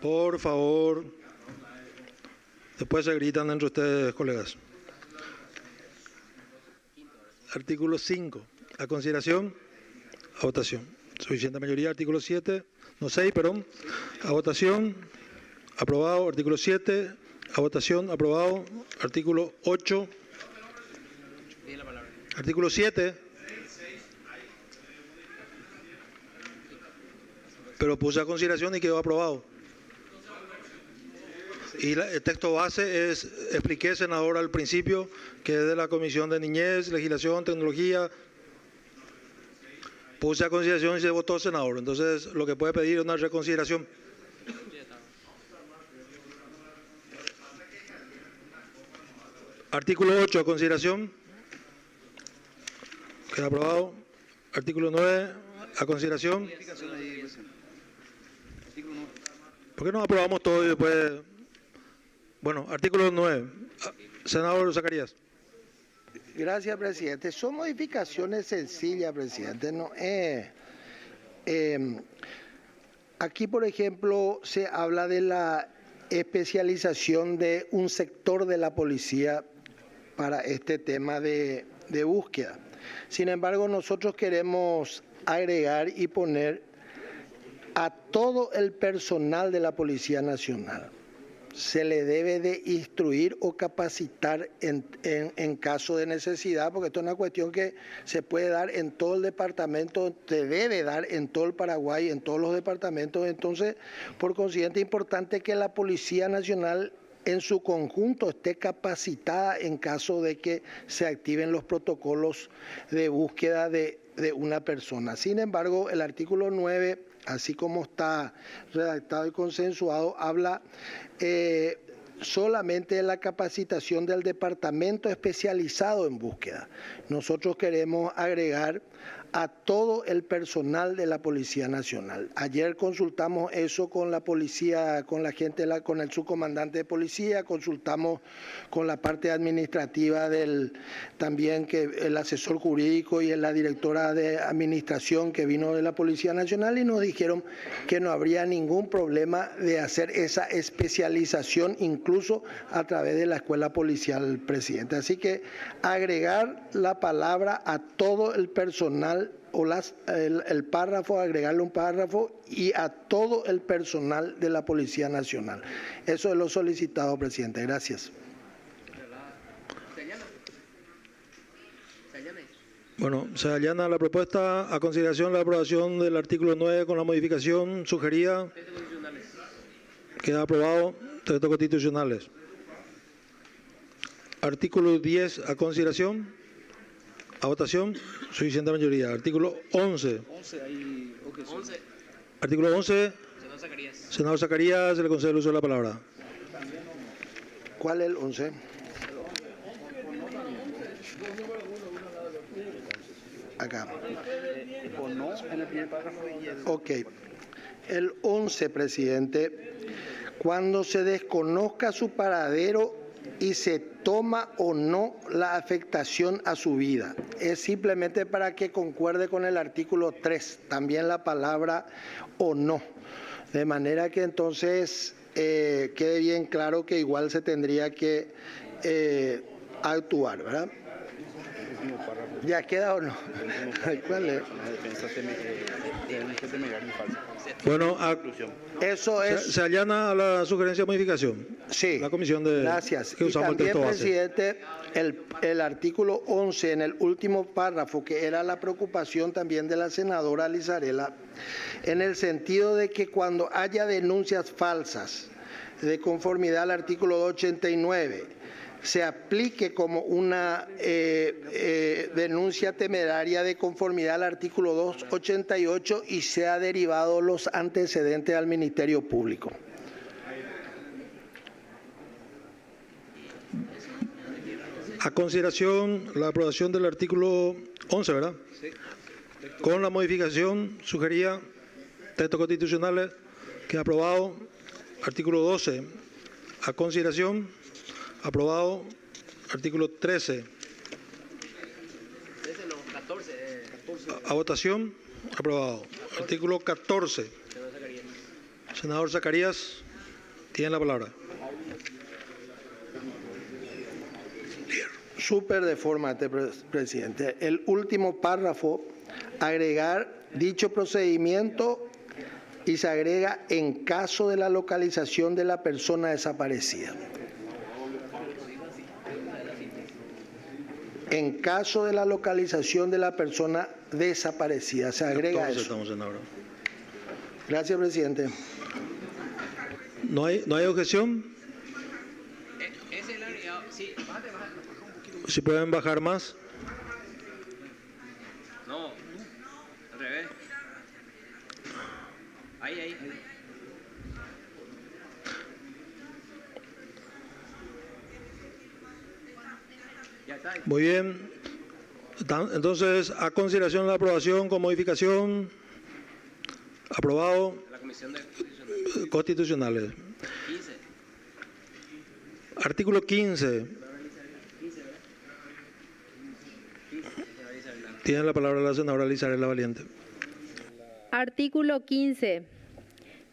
Por favor. Después se gritan entre ustedes, colegas. Artículo 5. A consideración, a votación. Suficiente mayoría. Artículo 7. No 6, perdón. A votación. Aprobado. Artículo 7. A votación. Aprobado. Artículo 8. Artículo 7. Pero puse a consideración y quedó aprobado. Y el texto base es, expliqué, senador, al principio, que es de la Comisión de Niñez, Legislación, Tecnología. Puse a consideración y se votó, senador. Entonces, lo que puede pedir es una reconsideración. Artículo 8, a consideración. Queda aprobado. Artículo 9, a consideración. ¿Por qué no aprobamos todo y después...? Bueno, artículo 9. Senador Zacarías. Gracias, presidente. Son modificaciones sencillas, presidente. No, aquí, por ejemplo, se habla de la especialización de un sector de la policía para este tema de búsqueda. Sin embargo, nosotros queremos agregar y poner a todo el personal de la Policía Nacional. Se le debe de instruir o capacitar en caso de necesidad, porque esto es una cuestión que se puede dar en todo el departamento, se debe dar en todo el Paraguay, en todos los departamentos. Entonces, por consiguiente, es importante que la Policía Nacional en su conjunto esté capacitada en caso de que se activen los protocolos de búsqueda de una persona. Sin embargo, el artículo 9, así como está redactado y consensuado, habla solamente de la capacitación del departamento especializado en búsqueda. Nosotros queremos agregar a todo el personal de la Policía Nacional. Ayer consultamos eso con la policía, con la gente, con el subcomandante de policía, consultamos con la parte administrativa también que el asesor jurídico y la directora de administración que vino de la Policía Nacional, y nos dijeron que no habría ningún problema de hacer esa especialización incluso a través de la escuela policial, presidente. Así que agregar la palabra a todo el personal o el párrafo, agregarle un párrafo y a todo el personal de la Policía Nacional. Eso es lo solicitado, presidente. Gracias. Bueno, se allana la propuesta. A consideración la aprobación del artículo 9 con la modificación sugerida. Queda aprobado. Textos constitucionales. Artículo 10 a consideración. A votación, suficiente mayoría. Artículo 11. Artículo 11. Senador Zacarías, se le concede el uso de la palabra. ¿Cuál es el 11? Acá. ¿O no en el primer párrafo? Ok. El 11, presidente, cuando se desconozca su paradero y se toma o no la afectación a su vida. Es simplemente para que concuerde con el artículo 3, también la palabra o no. De manera que entonces quede bien claro que igual se tendría que actuar, ¿verdad? ¿Ya queda o no? ¿Cuál es? Bueno, eso es. Se allana a la sugerencia de modificación. Sí. La comisión de. Gracias. Que Y usamos el también, texto base. presidente, el artículo 11, en el último párrafo, que era la preocupación también de la senadora Lizarela, en el sentido de que cuando haya denuncias falsas de conformidad al artículo 289, se aplique como una denuncia temeraria de conformidad al artículo 288 y sea derivado los antecedentes al Ministerio Público. A consideración la aprobación del artículo 11, ¿verdad? Sí. Con la modificación sugería textos constitucionales que aprobado. Artículo 12. A consideración. Aprobado. Artículo 13. A votación. Aprobado. Artículo 14. Senador Zacarías, tiene la palabra. Súper de forma, presidente. El último párrafo, agregar dicho procedimiento y se agrega en caso de la localización de la persona desaparecida. En caso de la localización de la persona desaparecida. Se agrega eso. Gracias, presidente. ¿No hay objeción? Si pueden bajar más. No, al revés. Ahí. Muy bien. Entonces, a consideración de la aprobación con modificación, aprobado. La Comisión de Constitucionales. Artículo 15. Tiene la palabra la senadora Lizarela Valiente. Artículo 15.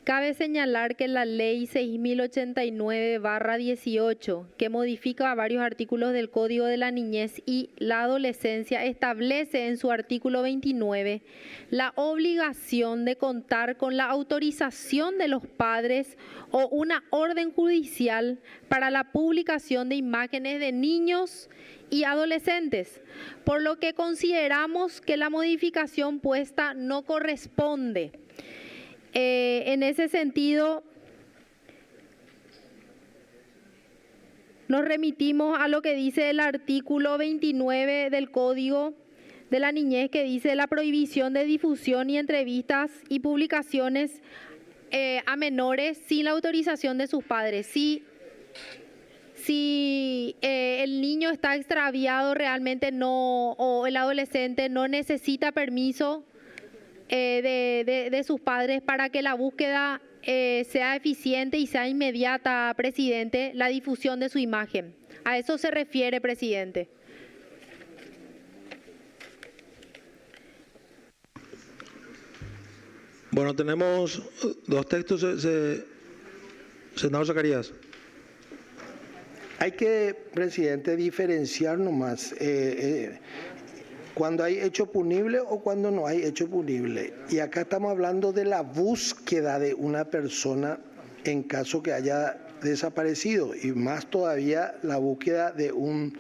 Cabe señalar que la Ley 6089/18, que modifica varios artículos del Código de la Niñez y la Adolescencia, establece en su artículo 29 la obligación de contar con la autorización de los padres o una orden judicial para la publicación de imágenes de niños y adolescentes, por lo que consideramos que la modificación puesta no corresponde. En ese sentido, nos remitimos a lo que dice el artículo 29 del Código de la Niñez, que dice la prohibición de difusión y entrevistas y publicaciones a menores sin la autorización de sus padres. Si el niño está extraviado, realmente no, o el adolescente no necesita permiso de sus padres para que la búsqueda sea eficiente y sea inmediata, presidente, la difusión de su imagen. A eso se refiere, presidente. Bueno, tenemos dos textos. Senador Zacarías. Hay que, presidente, diferenciar nomás cuando hay hecho punible o cuando no hay hecho punible. Y acá estamos hablando de la búsqueda de una persona en caso que haya desaparecido y más todavía la búsqueda de un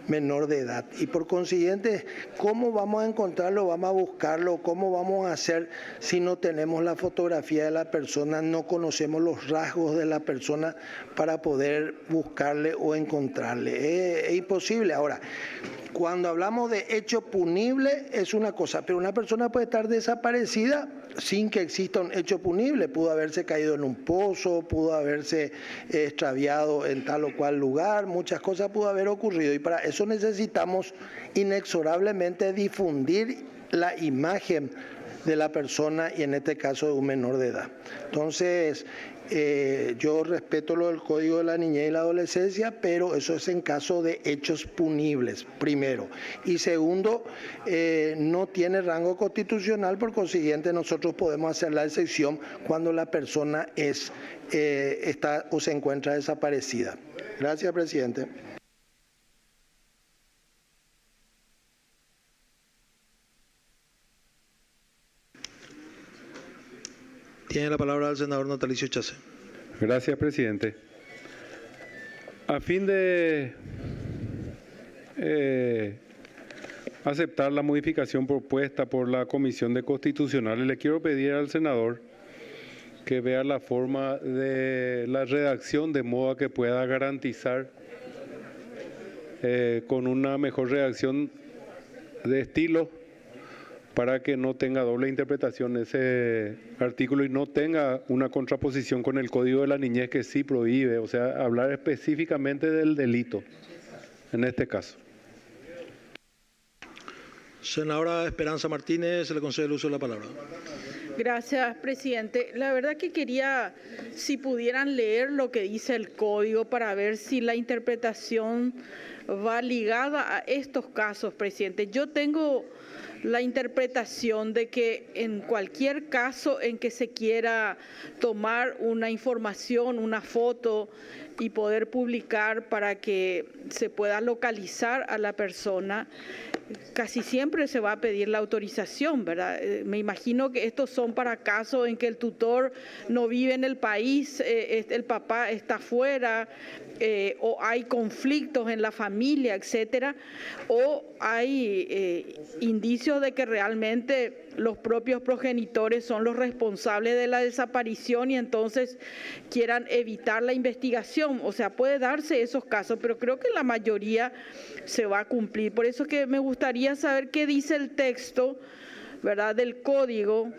menor de edad. Y por consiguiente, ¿cómo vamos a encontrarlo? ¿Vamos a buscarlo? ¿Cómo vamos a hacer si no tenemos la fotografía de la persona, no conocemos los rasgos de la persona para poder buscarle o encontrarle? Es imposible. Ahora, cuando hablamos de hecho punible es una cosa, pero una persona puede estar desaparecida sin que exista un hecho punible. Pudo haberse caído en un pozo, pudo haberse extraviado en tal o cual lugar, muchas cosas pudo haber ocurrido y para eso necesitamos inexorablemente difundir la imagen de la persona y en este caso de un menor de edad. Entonces, yo respeto lo del Código de la Niñez y la Adolescencia, pero eso es en caso de hechos punibles, primero. Y segundo, no tiene rango constitucional, por consiguiente nosotros podemos hacer la excepción cuando la persona está o se encuentra desaparecida. Gracias, presidente. Tiene la palabra el senador Natalicio Chase. Gracias, presidente. A fin de aceptar la modificación propuesta por la Comisión de Constitucionales, le quiero pedir al senador que vea la forma de la redacción de modo a que pueda garantizar con una mejor redacción de estilo, para que no tenga doble interpretación ese artículo y no tenga una contraposición con el Código de la Niñez, que sí prohíbe, o sea, hablar específicamente del delito en este caso. Senadora Esperanza Martínez, se le concede el uso de la palabra. Gracias, presidente. La verdad que quería, si pudieran leer lo que dice el código para ver si la interpretación va ligada a estos casos, presidente. Yo tengo la interpretación de que en cualquier caso en que se quiera tomar una información, una foto y poder publicar para que se pueda localizar a la persona, casi siempre se va a pedir la autorización, ¿verdad? Me imagino que estos son para casos en que el tutor no vive en el país, el papá está fuera, o hay conflictos en la familia, etcétera, o hay indicios de que realmente los propios progenitores son los responsables de la desaparición y entonces quieran evitar la investigación. O sea, puede darse esos casos, pero creo que la mayoría se va a cumplir. Por eso que me gustaría saber qué dice el texto, ¿verdad?, del código,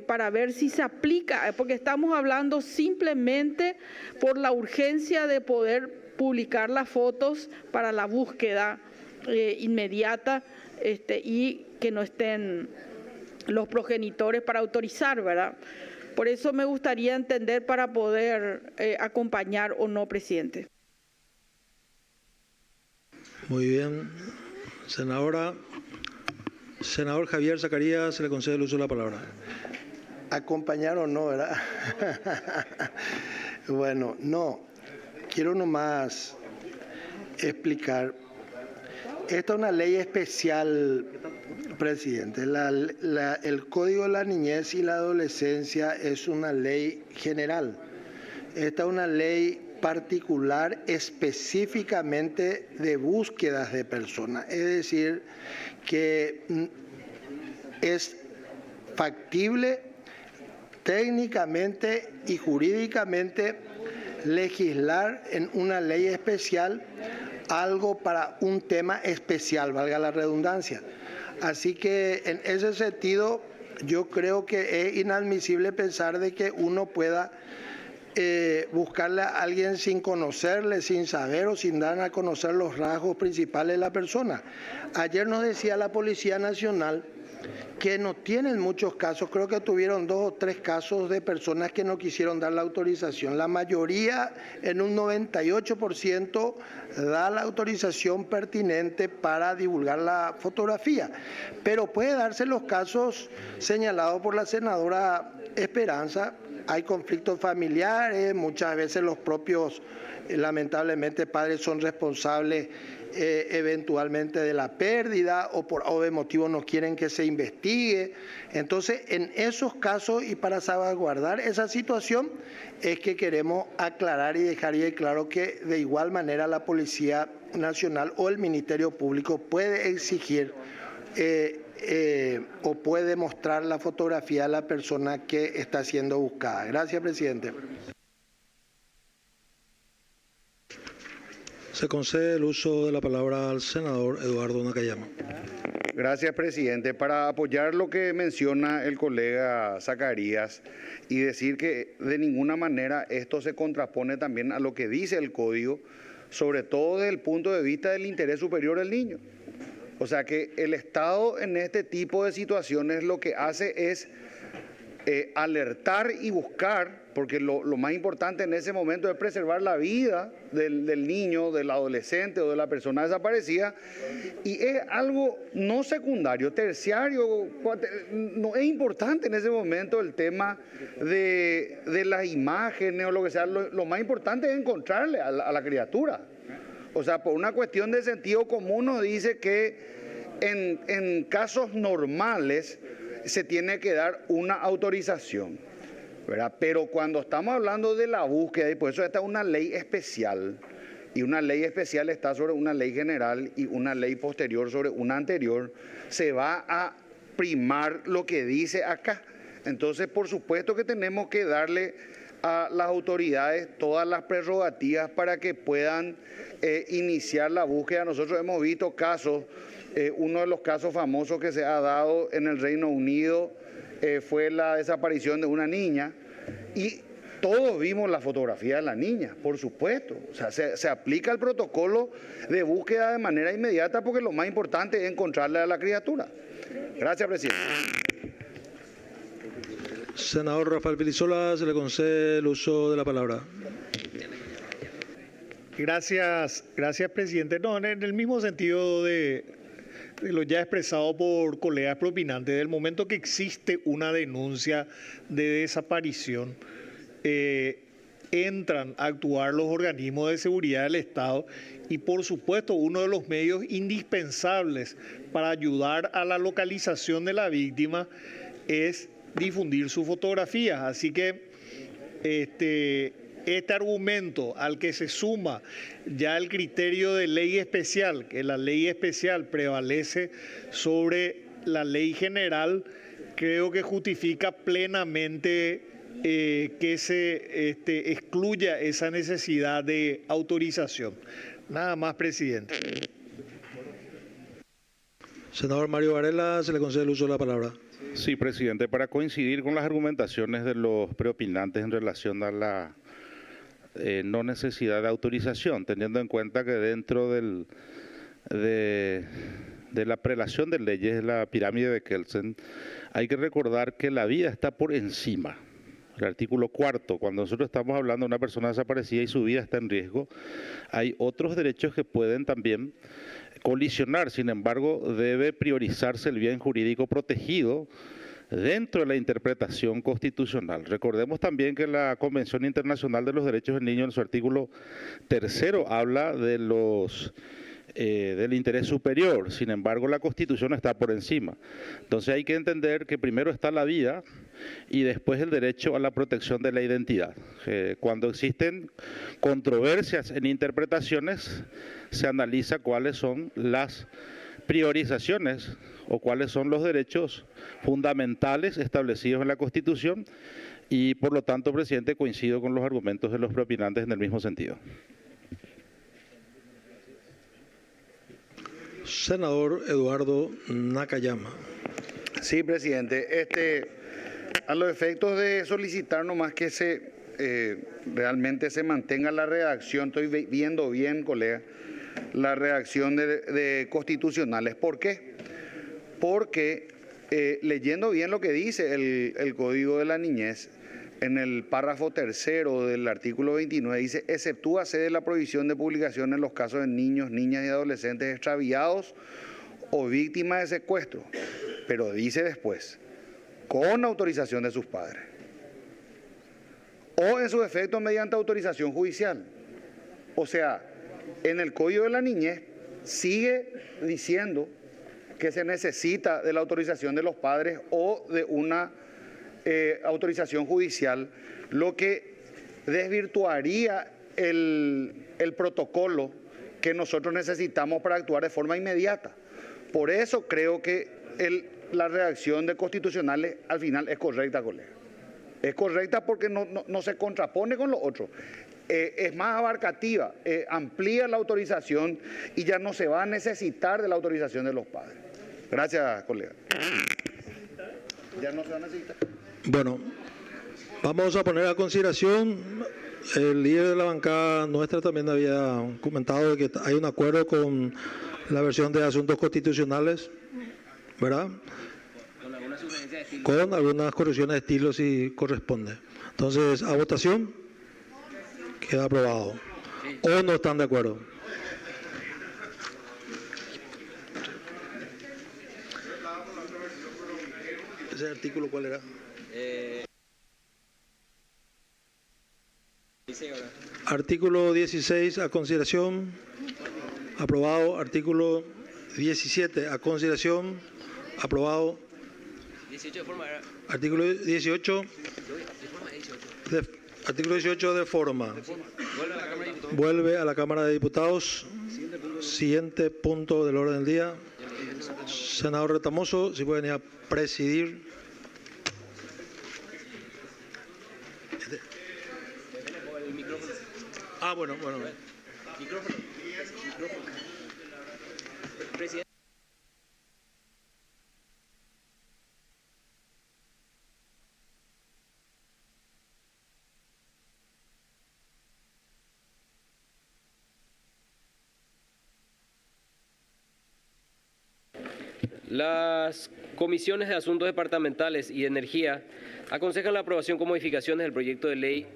para ver si se aplica, porque estamos hablando simplemente por la urgencia de poder publicar las fotos para la búsqueda inmediata, y que no estén los progenitores para autorizar, ¿verdad? Por eso me gustaría entender para poder acompañar o no, presidente. Muy bien. Senador Javier Zacarías, se le concede el uso de la palabra. Acompañar o no, ¿verdad? Bueno, no. Quiero nomás explicar. Esta es una ley especial, presidente. El Código de la Niñez y la Adolescencia es una ley general. Esta es una ley particular específicamente de búsquedas de personas. Es decir, que es factible técnicamente y jurídicamente legislar en una ley especial algo para un tema especial, valga la redundancia. Así que en ese sentido yo creo que es inadmisible pensar de que uno pueda buscarle a alguien sin conocerle, sin saber o sin dar a conocer los rasgos principales de la persona. Ayer nos decía la Policía Nacional que no tienen muchos casos, creo que tuvieron 2 o 3 casos de personas que no quisieron dar la autorización. La mayoría, en un 98%, da la autorización pertinente para divulgar la fotografía. Pero puede darse los casos señalados por la senadora Esperanza. Hay conflictos familiares, muchas veces los propios, lamentablemente, padres son responsables eventualmente de la pérdida o por de motivo no quieren que se investigue. Entonces, en esos casos y para salvaguardar esa situación es que queremos aclarar y dejar bien claro que de igual manera la Policía Nacional o el Ministerio Público puede exigir o puede mostrar la fotografía de la persona que está siendo buscada. Gracias, presidente. Se concede el uso de la palabra al senador Eduardo Nakayama. Gracias, presidente. Para apoyar lo que menciona el colega Zacarías y decir que de ninguna manera esto se contrapone también a lo que dice el código, sobre todo desde el punto de vista del interés superior del niño. O sea que el Estado en este tipo de situaciones lo que hace es alertar y buscar, porque lo más importante en ese momento es preservar la vida del niño, del adolescente o de la persona desaparecida, y es algo no secundario, terciario, no es importante en ese momento el tema de las imágenes o lo que sea, lo más importante es encontrarle a la criatura. O sea, por una cuestión de sentido común nos dice que en casos normales se tiene que dar una autorización, ¿verdad? Pero cuando estamos hablando de la búsqueda, y por eso esta es una ley especial, y una ley especial está sobre una ley general y una ley posterior sobre una anterior, se va a primar lo que dice acá. Entonces, por supuesto que tenemos que darle a las autoridades todas las prerrogativas para que puedan iniciar la búsqueda. Nosotros hemos visto casos. Uno de los casos famosos que se ha dado en el Reino Unido fue la desaparición de una niña, y todos vimos la fotografía de la niña, por supuesto. O sea, se aplica el protocolo de búsqueda de manera inmediata porque lo más importante es encontrarle a la criatura. Gracias, presidente. Senador Rafael Pilisola, se le concede el uso de la palabra. Gracias, presidente. No, en el mismo sentido de lo ya expresado por colegas propinantes, del momento que existe una denuncia de desaparición, entran a actuar los organismos de seguridad del Estado, y por supuesto uno de los medios indispensables para ayudar a la localización de la víctima es difundir sus fotografías. Así que este argumento al que se suma ya el criterio de ley especial, que la ley especial prevalece sobre la ley general, creo que justifica plenamente que se excluya esa necesidad de autorización. Nada más, presidente. Senador Mario Varela, se le concede el uso de la palabra. Sí, presidente, para coincidir con las argumentaciones de los preopinantes en relación a la no necesidad de autorización, teniendo en cuenta que dentro de la prelación de leyes, la pirámide de Kelsen, hay que recordar que la vida está por encima. El artículo 4, cuando nosotros estamos hablando de una persona desaparecida y su vida está en riesgo, hay otros derechos que pueden también colisionar. Sin embargo, debe priorizarse el bien jurídico protegido dentro de la interpretación constitucional. Recordemos también que la Convención Internacional de los Derechos del Niño, en su artículo 3, habla de del interés superior. Sin embargo, la Constitución está por encima. Entonces hay que entender que primero está la vida y después el derecho a la protección de la identidad. Cuando existen controversias en interpretaciones, se analiza cuáles son las priorizaciones o cuáles son los derechos fundamentales establecidos en la Constitución, y por lo tanto, presidente, coincido con los argumentos de los propinantes en el mismo sentido. Senador Eduardo Nakayama. Sí, presidente. A los efectos de solicitar nomás que realmente se mantenga la redacción, estoy viendo bien, colega, la redacción de constitucionales. ¿Por qué? Porque leyendo bien lo que dice el Código de la Niñez, en el párrafo 3 del artículo 29 dice: exceptúase de la prohibición de publicación en los casos de niños, niñas y adolescentes extraviados o víctimas de secuestro. Pero dice después, con autorización de sus padres, o en su defecto mediante autorización judicial. O sea, en el Código de la Niñez sigue diciendo que se necesita de la autorización de los padres o de una autorización judicial, lo que desvirtuaría el protocolo que nosotros necesitamos para actuar de forma inmediata. Por eso creo que la redacción de constitucionales al final es correcta, colega. Es correcta porque no se contrapone con lo otro. Es más abarcativa, amplía la autorización y ya no se va a necesitar de la autorización de los padres. Gracias, colega. Ya no se va a necesitar. Bueno, vamos a poner a consideración, el líder de la bancada nuestra también había comentado que hay un acuerdo con la versión de asuntos constitucionales, ¿verdad? Con algunas correcciones de estilo si corresponde. Entonces, a votación, queda aprobado. ¿O no están de acuerdo? ¿Ese artículo cuál era? Artículo 16 a consideración, aprobado. Artículo 17 a consideración, aprobado. 18 de forma. Artículo 18. Artículo 18 de forma. Vuelve a la Cámara de Diputados. Siguiente punto del orden del día. Senador Retamoso, si puede venir a presidir. Bueno. Micrófono. Presidente. Las comisiones de Asuntos Departamentales y de Energía aconsejan la aprobación con modificaciones del proyecto de ley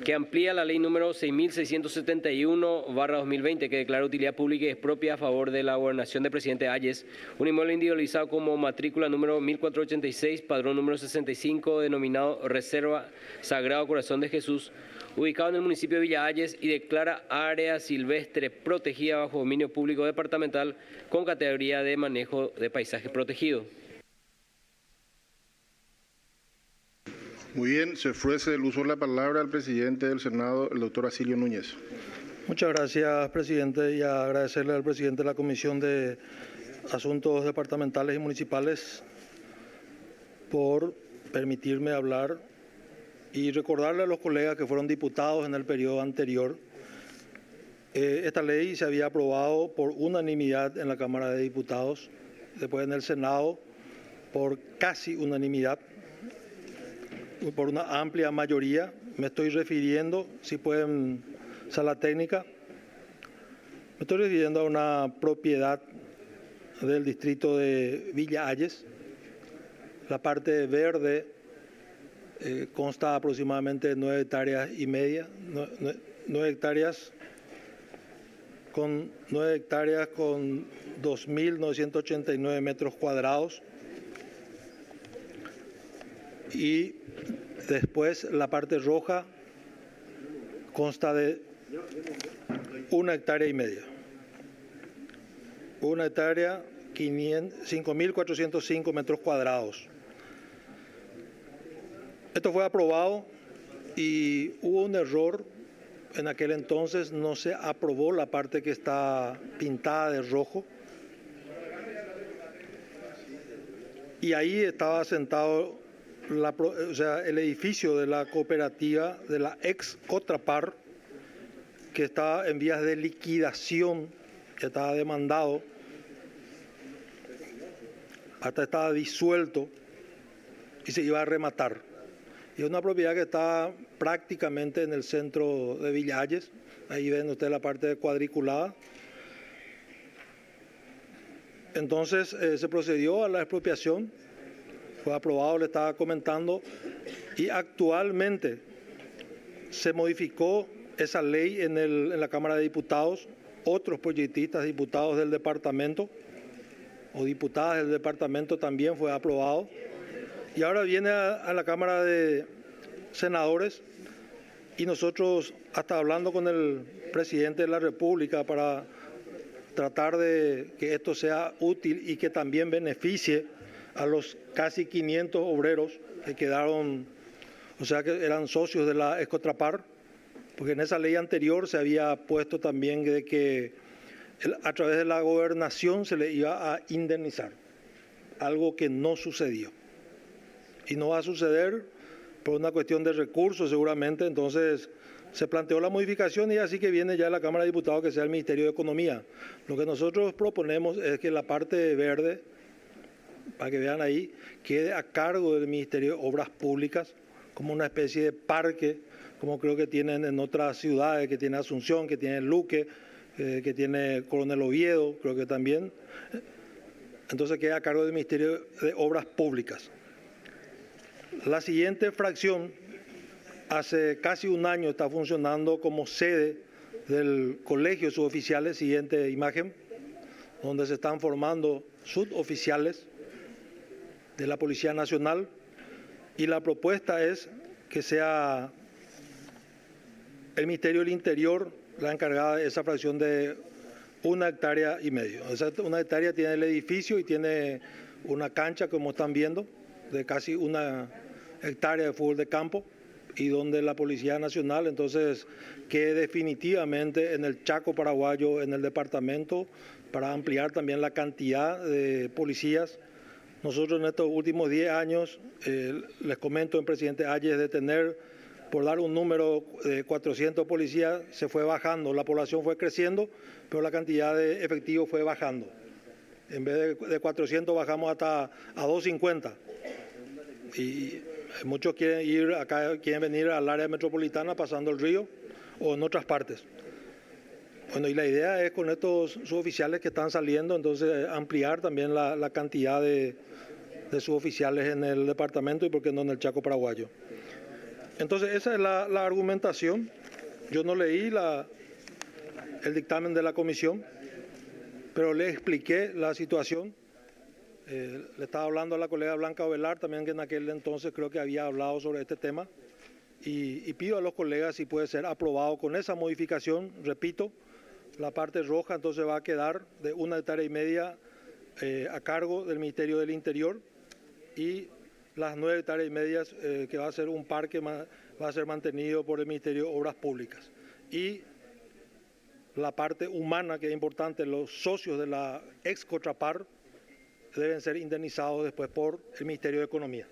que amplía la ley número 6.671/2020 que declara utilidad pública y expropia a favor de la gobernación del presidente Hayes, un inmueble individualizado como matrícula número 1486, padrón número 65, denominado Reserva Sagrado Corazón de Jesús, ubicado en el municipio de Villa Hayes, y declara área silvestre protegida bajo dominio público departamental con categoría de manejo de paisaje protegido. Muy bien, se ofrece el uso de la palabra al presidente del Senado, el doctor Acilio Núñez. Muchas gracias, presidente, y agradecerle al presidente de la Comisión de Asuntos Departamentales y Municipales por permitirme hablar y recordarle a los colegas que fueron diputados en el periodo anterior. Esta ley se había aprobado por unanimidad en la Cámara de Diputados, después en el Senado por casi unanimidad, por una amplia mayoría. Me estoy refiriendo, si pueden, sala técnica, me estoy refiriendo a una propiedad del distrito de Villa Hayes. La parte verde consta aproximadamente de 9 hectáreas y media, 9 hectáreas con 2.989 metros cuadrados. Y después la parte roja consta de 1 hectárea y media. 1 hectárea, 5.405 metros cuadrados. Esto fue aprobado y hubo un error. En aquel entonces no se aprobó la parte que está pintada de rojo. Y ahí estaba asentado el edificio de la cooperativa de la ex Cotrapar, que estaba en vías de liquidación, que estaba demandado, hasta estaba disuelto y se iba a rematar. Y es una propiedad que está prácticamente en el centro de Villa Hayes. Ahí ven ustedes la parte cuadriculada. Entonces se procedió a la expropiación. Fue aprobado, le estaba comentando, y actualmente se modificó esa ley en la Cámara de Diputados. Otros proyectistas, diputados del departamento o diputadas del departamento también fue aprobado. Y ahora viene a la Cámara de Senadores y nosotros hasta hablando con el presidente de la República para tratar de que esto sea útil y que también beneficie a los casi 500 obreros que quedaron, o sea, que eran socios de la Escotrapar, porque en esa ley anterior se había puesto también de que a través de la gobernación se le iba a indemnizar, algo que no sucedió. Y no va a suceder por una cuestión de recursos seguramente. Entonces se planteó la modificación y así que viene ya a la Cámara de Diputados que sea el Ministerio de Economía. Lo que nosotros proponemos es que la parte verde, para que vean ahí, quede a cargo del Ministerio de Obras Públicas como una especie de parque, como creo que tienen en otras ciudades, que tiene Asunción, que tiene Luque, que tiene Coronel Oviedo, creo que también. Entonces queda a cargo del Ministerio de Obras Públicas. La siguiente fracción, hace casi un año está funcionando como sede del Colegio de Suboficiales, siguiente imagen, donde se están formando suboficiales de la Policía Nacional, y la propuesta es que sea el Ministerio del Interior la encargada de esa fracción de 1,5 hectáreas. Esa 1 hectárea tiene el edificio y tiene una cancha, como están viendo, de casi 1 hectárea de fútbol de campo, y donde la Policía Nacional entonces quede definitivamente en el Chaco paraguayo, en el departamento, para ampliar también la cantidad de policías. Nosotros en estos últimos 10 años, les comento en presidente Ayes, de tener, por dar un número de 400 policías, se fue bajando, la población fue creciendo, pero la cantidad de efectivos fue bajando. En vez de 400 bajamos hasta a 250. Y muchos quieren venir al área metropolitana pasando el río o en otras partes. Bueno, y la idea es con estos suboficiales que están saliendo, entonces ampliar también la cantidad de suboficiales en el departamento y por qué no en el Chaco paraguayo. Entonces esa es la argumentación. Yo no leí el dictamen de la comisión, pero le expliqué la situación. Le estaba hablando a la colega Blanca Ovelar también, que en aquel entonces creo que había hablado sobre este tema, y pido a los colegas si puede ser aprobado con esa modificación. Repito, la parte roja entonces va a quedar de 1,5 hectáreas a cargo del Ministerio del Interior, y las 9,5 hectáreas que va a ser un parque va a ser mantenido por el Ministerio de Obras Públicas. Y la parte humana, que es importante, los socios de la ex Cotrapar deben ser indemnizados después por el Ministerio de Economía.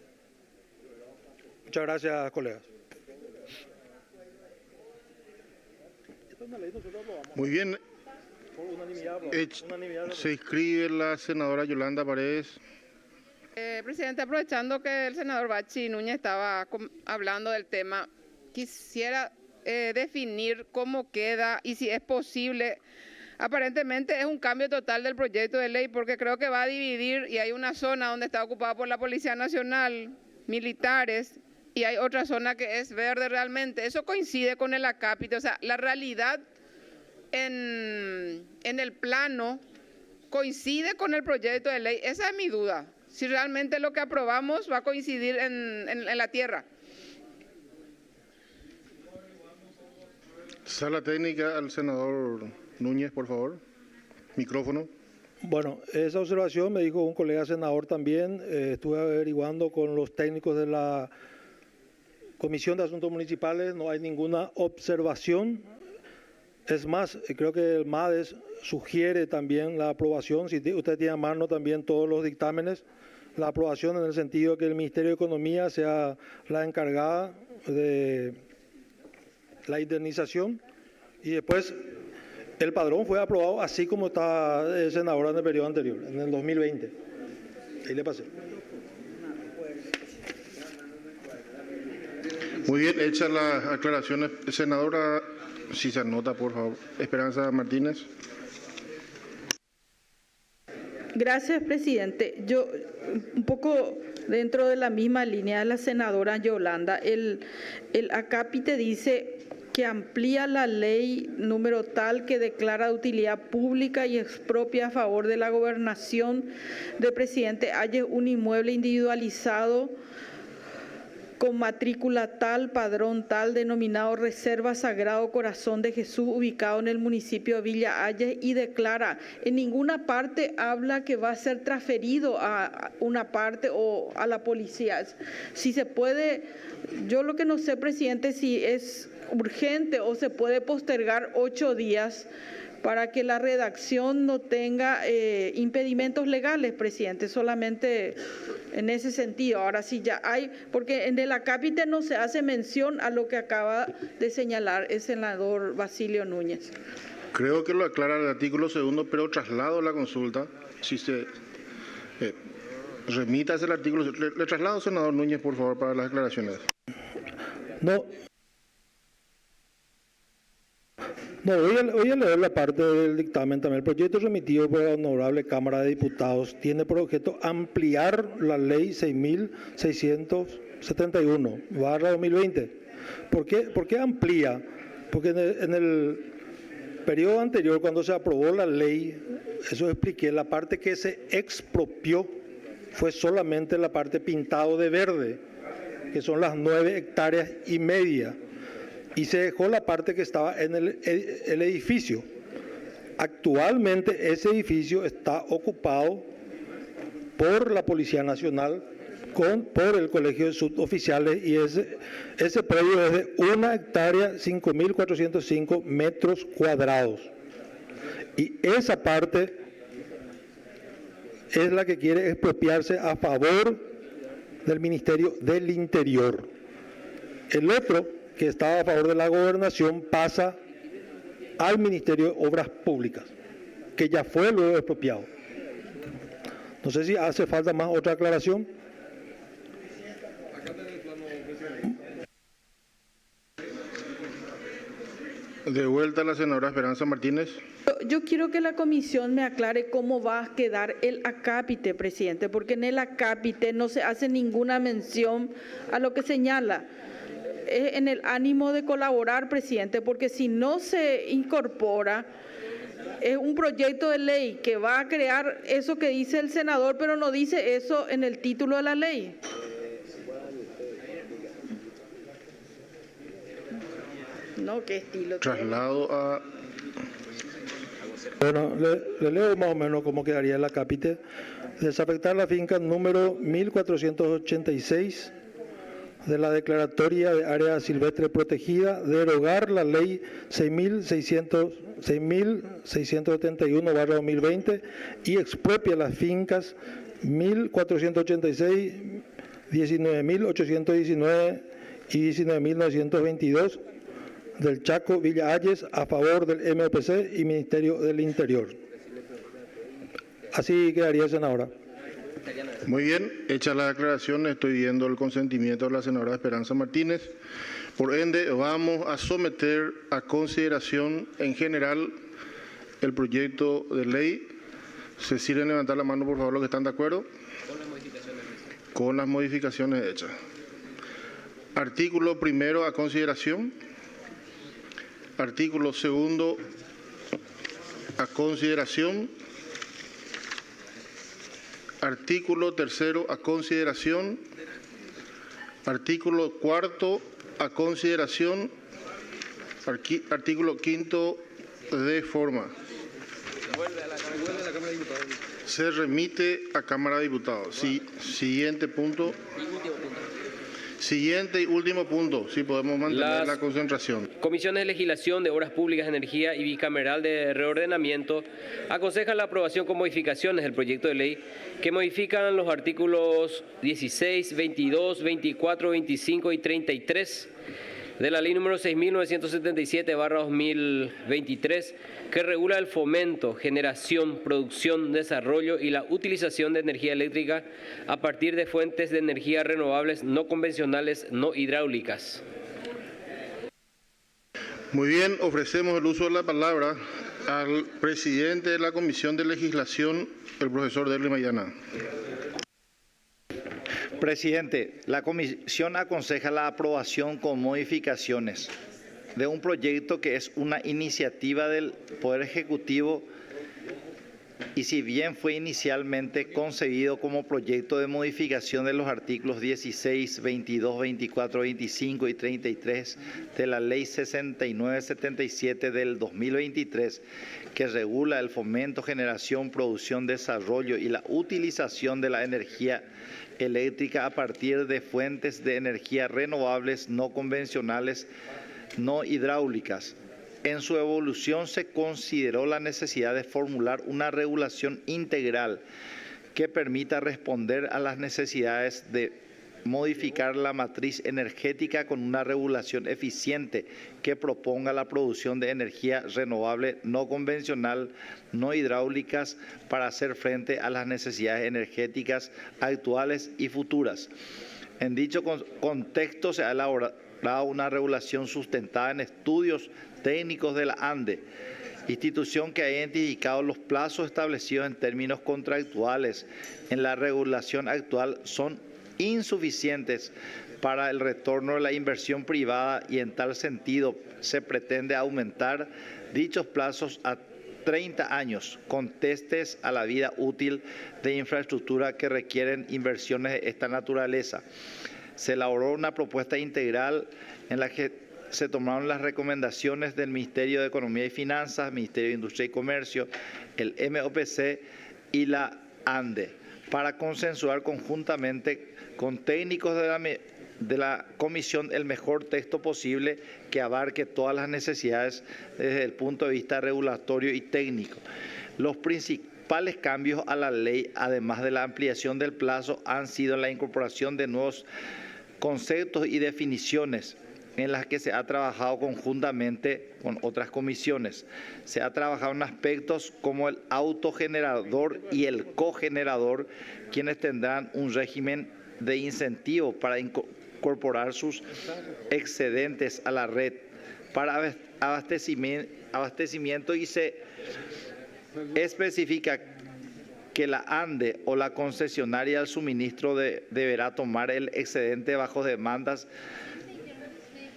Muchas gracias, colegas. Muy bien. Se inscribe la senadora Yolanda Paredes. Presidente, aprovechando que el senador Bachi Núñez estaba hablando del tema, quisiera definir cómo queda y si es posible. Aparentemente es un cambio total del proyecto de ley, porque creo que va a dividir, y hay una zona donde está ocupada por la Policía Nacional, militares, y hay otra zona que es verde realmente. Eso coincide con el acápite, o sea, la realidad en el plano coincide con el proyecto de ley. Esa es mi duda, si realmente lo que aprobamos va a coincidir en la tierra. Sala técnica al senador Núñez, por favor. Micrófono. Bueno, esa observación me dijo un colega senador también. Estuve averiguando con los técnicos de la Comisión de Asuntos Municipales, no hay ninguna observación. Es más, creo que el MADES sugiere también la aprobación, si usted tiene a mano también todos los dictámenes, la aprobación en el sentido que el Ministerio de Economía sea la encargada de la indemnización, y después el padrón fue aprobado así como está el senador en el periodo anterior, en el 2020. Ahí le pasé. Muy bien, hechas las aclaraciones. Senadora, si se anota, por favor. Esperanza Martínez. Gracias, presidente. Yo, un poco dentro de la misma línea de la senadora Yolanda, el acápite dice que amplía la ley número tal que declara de utilidad pública y expropia a favor de la gobernación del presidente Ayes un inmueble individualizado con matrícula tal, padrón tal, denominado Reserva Sagrado Corazón de Jesús, ubicado en el municipio de Villa Ayes, y declara, en ninguna parte habla que va a ser transferido a una parte o a la policía. Si se puede, yo lo que no sé, presidente, si es urgente o se puede postergar 8 días para que la redacción no tenga impedimentos legales, presidente, solamente en ese sentido. Ahora sí ya hay, porque en el acápite no se hace mención a lo que acaba de señalar el senador Basilio Núñez. Creo que lo aclara el artículo 2, pero traslado la consulta. Si se remita ese artículo, le traslado, senador Núñez, por favor, para las declaraciones. No. No, voy a leer la parte del dictamen también. El proyecto remitido por la Honorable Cámara de Diputados tiene por objeto ampliar la Ley 6.671/2020. ¿Por qué amplía? Porque en el periodo anterior, cuando se aprobó la ley, eso expliqué, la parte que se expropió fue solamente la parte pintado de verde, que son las 9,5 hectáreas, y se dejó la parte que estaba en el edificio. Actualmente ese edificio está ocupado por la Policía Nacional, por el Colegio de Suboficiales, y ese predio es de 1 hectárea, 5.405 metros cuadrados. Y esa parte es la que quiere expropiarse a favor del Ministerio del Interior. El otro, que estaba a favor de la gobernación, pasa al Ministerio de Obras Públicas, que ya fue luego expropiado. No sé si hace falta más otra aclaración. De vuelta a la senadora Esperanza Martínez. Yo quiero que la comisión me aclare cómo va a quedar el acápite, presidente, porque en el acápite no se hace ninguna mención a lo que señala. Es en el ánimo de colaborar, presidente, porque si no se incorpora, es un proyecto de ley que va a crear eso que dice el senador, pero no dice eso en el título de la ley. No, ¿qué estilo? Traslado a... Bueno, le leo más o menos cómo quedaría el acápite. Desafectar la finca número 1486 de la Declaratoria de Área Silvestre Protegida, derogar la Ley 6.671/2020 y expropia las fincas 1486, 19.819 y 19.922 del Chaco, Villa Ayes, a favor del MOPC y Ministerio del Interior. Así quedaría, senadora. Muy bien, hecha la aclaración, estoy viendo el consentimiento de la senadora Esperanza Martínez. Por ende, vamos a someter a consideración en general el proyecto de ley. ¿Se sirven levantar la mano, por favor, los que están de acuerdo? Con las modificaciones hechas. Artículo primero a consideración. Artículo segundo a consideración. Artículo tercero a consideración. Artículo cuarto a consideración. Artículo quinto de forma. Se remite a Cámara de Diputados. Sí, siguiente punto. Siguiente y último punto, si podemos mantener la concentración. Comisiones de Legislación, de Obras Públicas, Energía y Bicameral de Reordenamiento aconsejan la aprobación con modificaciones del proyecto de ley que modifican los artículos 16, 22, 24, 25 y 33 de la Ley número 6.977/2023, que regula el fomento, generación, producción, desarrollo y la utilización de energía eléctrica a partir de fuentes de energía renovables no convencionales, no hidráulicas. Muy bien, ofrecemos el uso de la palabra al presidente de la Comisión de Legislación, el profesor Derli Mayana. Presidente, la comisión aconseja la aprobación con modificaciones de un proyecto que es una iniciativa del Poder Ejecutivo y si bien fue inicialmente concebido como proyecto de modificación de los artículos 16, 22, 24, 25 y 33 de la Ley 6977 del 2023, que regula el fomento, generación, producción, desarrollo y la utilización de la energía eléctrica a partir de fuentes de energía renovables no convencionales, no hidráulicas. En su evolución se consideró la necesidad de formular una regulación integral que permita responder a las necesidades de modificar la matriz energética con una regulación eficiente que proponga la producción de energía renovable no convencional, no hidráulicas, para hacer frente a las necesidades energéticas actuales y futuras. En dicho contexto se ha una regulación sustentada en estudios técnicos de la ANDE, institución que ha identificado los plazos establecidos en términos contractuales en la regulación actual son insuficientes para el retorno de la inversión privada y en tal sentido se pretende aumentar dichos plazos a 30 años con testes a la vida útil de infraestructura que requieren inversiones de esta naturaleza. Se elaboró una propuesta integral en la que se tomaron las recomendaciones del Ministerio de Economía y Finanzas, Ministerio de Industria y Comercio, el MOPC y la ANDE, para consensuar conjuntamente con técnicos de la comisión el mejor texto posible que abarque todas las necesidades desde el punto de vista regulatorio y técnico. Los principales cambios a la ley, además de la ampliación del plazo, han sido la incorporación de nuevos conceptos y definiciones en las que se ha trabajado conjuntamente con otras comisiones. Se ha trabajado en aspectos como el autogenerador y el cogenerador, quienes tendrán un régimen de incentivo para incorporar sus excedentes a la red para abastecimiento y se especifica que la ANDE o la concesionaria del suministro deberá tomar el excedente bajo demandas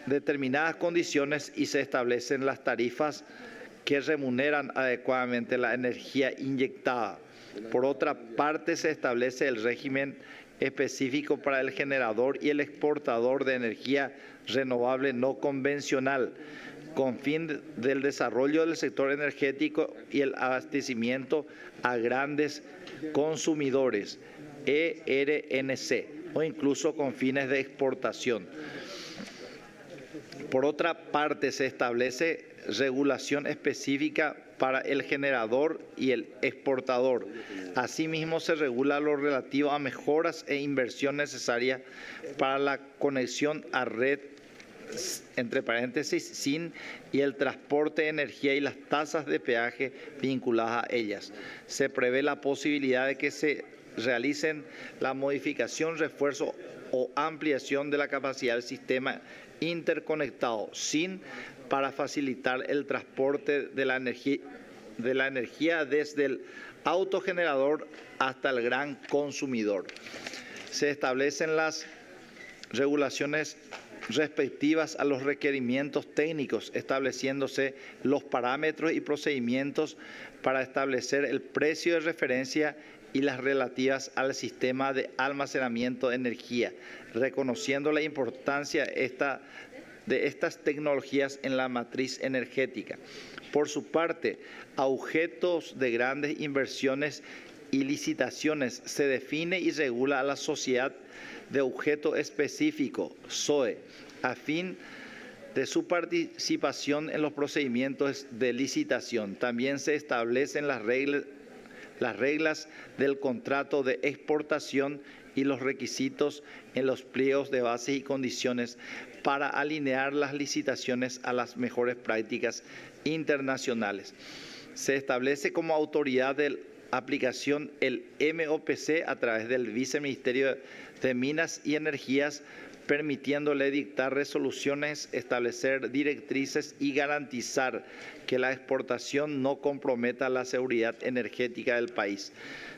determinadas condiciones y se establecen las tarifas que remuneran adecuadamente la energía inyectada. Por otra parte, se establece el régimen específico para el generador y el exportador de energía renovable no convencional, con fin del desarrollo del sector energético y el abastecimiento a grandes consumidores, ERNC, o incluso con fines de exportación. Por otra parte, se establece regulación específica para el generador y el exportador. Asimismo, se regula lo relativo a mejoras e inversión necesaria para la conexión a red, entre paréntesis, SIN, y el transporte de energía y las tasas de peaje vinculadas a ellas. Se prevé la posibilidad de que se realicen la modificación, refuerzo o ampliación de la capacidad del sistema interconectado SIN para facilitar el transporte de la energía desde el autogenerador hasta el gran consumidor. Se establecen las regulaciones respectivas a los requerimientos técnicos, estableciéndose los parámetros y procedimientos para establecer el precio de referencia y las relativas al sistema de almacenamiento de energía, reconociendo la importancia de estas tecnologías en la matriz energética. Por su parte, a objetos de grandes inversiones y licitaciones se define y regula a la sociedad de objeto específico, SOE, a fin de su participación en los procedimientos de licitación. También se establecen las reglas del contrato de exportación y los requisitos en los pliegos de bases y condiciones para alinear las licitaciones a las mejores prácticas internacionales. Se establece como autoridad de aplicación el MOPC a través del Viceministerio de Minas y Energías, permitiéndole dictar resoluciones, establecer directrices y garantizar que la exportación no comprometa la seguridad energética del país.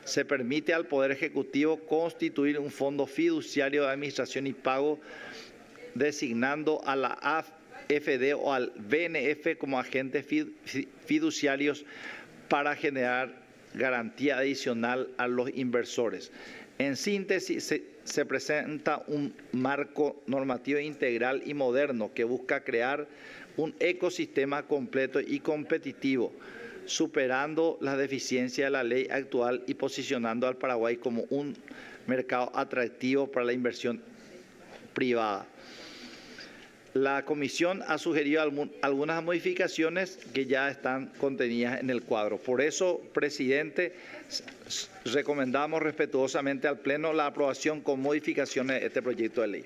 Se permite al Poder Ejecutivo constituir un fondo fiduciario de administración y pago, designando a la AFD o al BNF como agentes fiduciarios para generar garantía adicional a los inversores. En síntesis, se presenta un marco normativo integral y moderno que busca crear un ecosistema completo y competitivo, superando las deficiencias de la ley actual y posicionando al Paraguay como un mercado atractivo para la inversión privada. La comisión ha sugerido algunas modificaciones que ya están contenidas en el cuadro. Por eso, presidente, recomendamos respetuosamente al Pleno la aprobación con modificaciones de este proyecto de ley.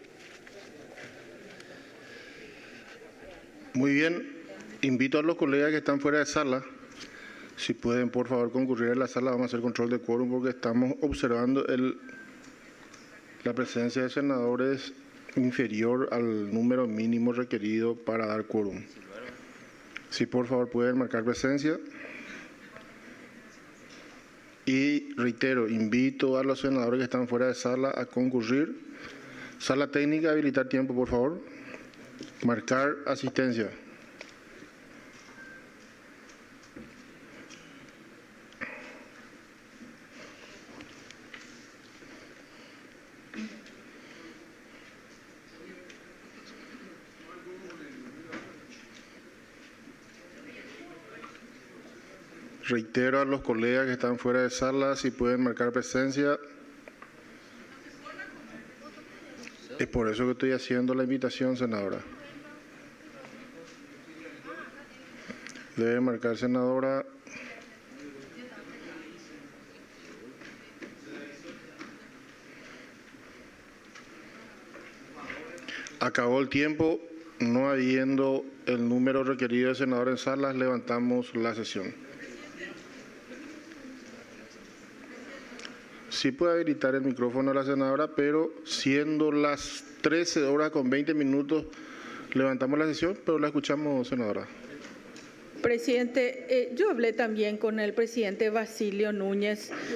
Muy bien, invito a los colegas que están fuera de sala, si pueden por favor concurrir a la sala, vamos a hacer control de quórum porque estamos observando la presencia de senadores inferior al número mínimo requerido para dar quórum. Si por favor pueden marcar presencia. Y reitero, invito a los senadores que están fuera de sala a concurrir. Sala técnica, habilitar tiempo, por favor. Marcar asistencia. Reitero a los colegas que están fuera de sala si pueden marcar presencia. Es por eso que estoy haciendo la invitación, senadora. Debe marcar, senadora. Acabó el tiempo. No habiendo el número requerido de senadores en salas, levantamos la sesión. Sí puede habilitar el micrófono a la senadora, pero siendo las 13 horas con 20 minutos, levantamos la sesión, pero la escuchamos, senadora. Presidente, yo hablé también con el presidente Basilio Núñez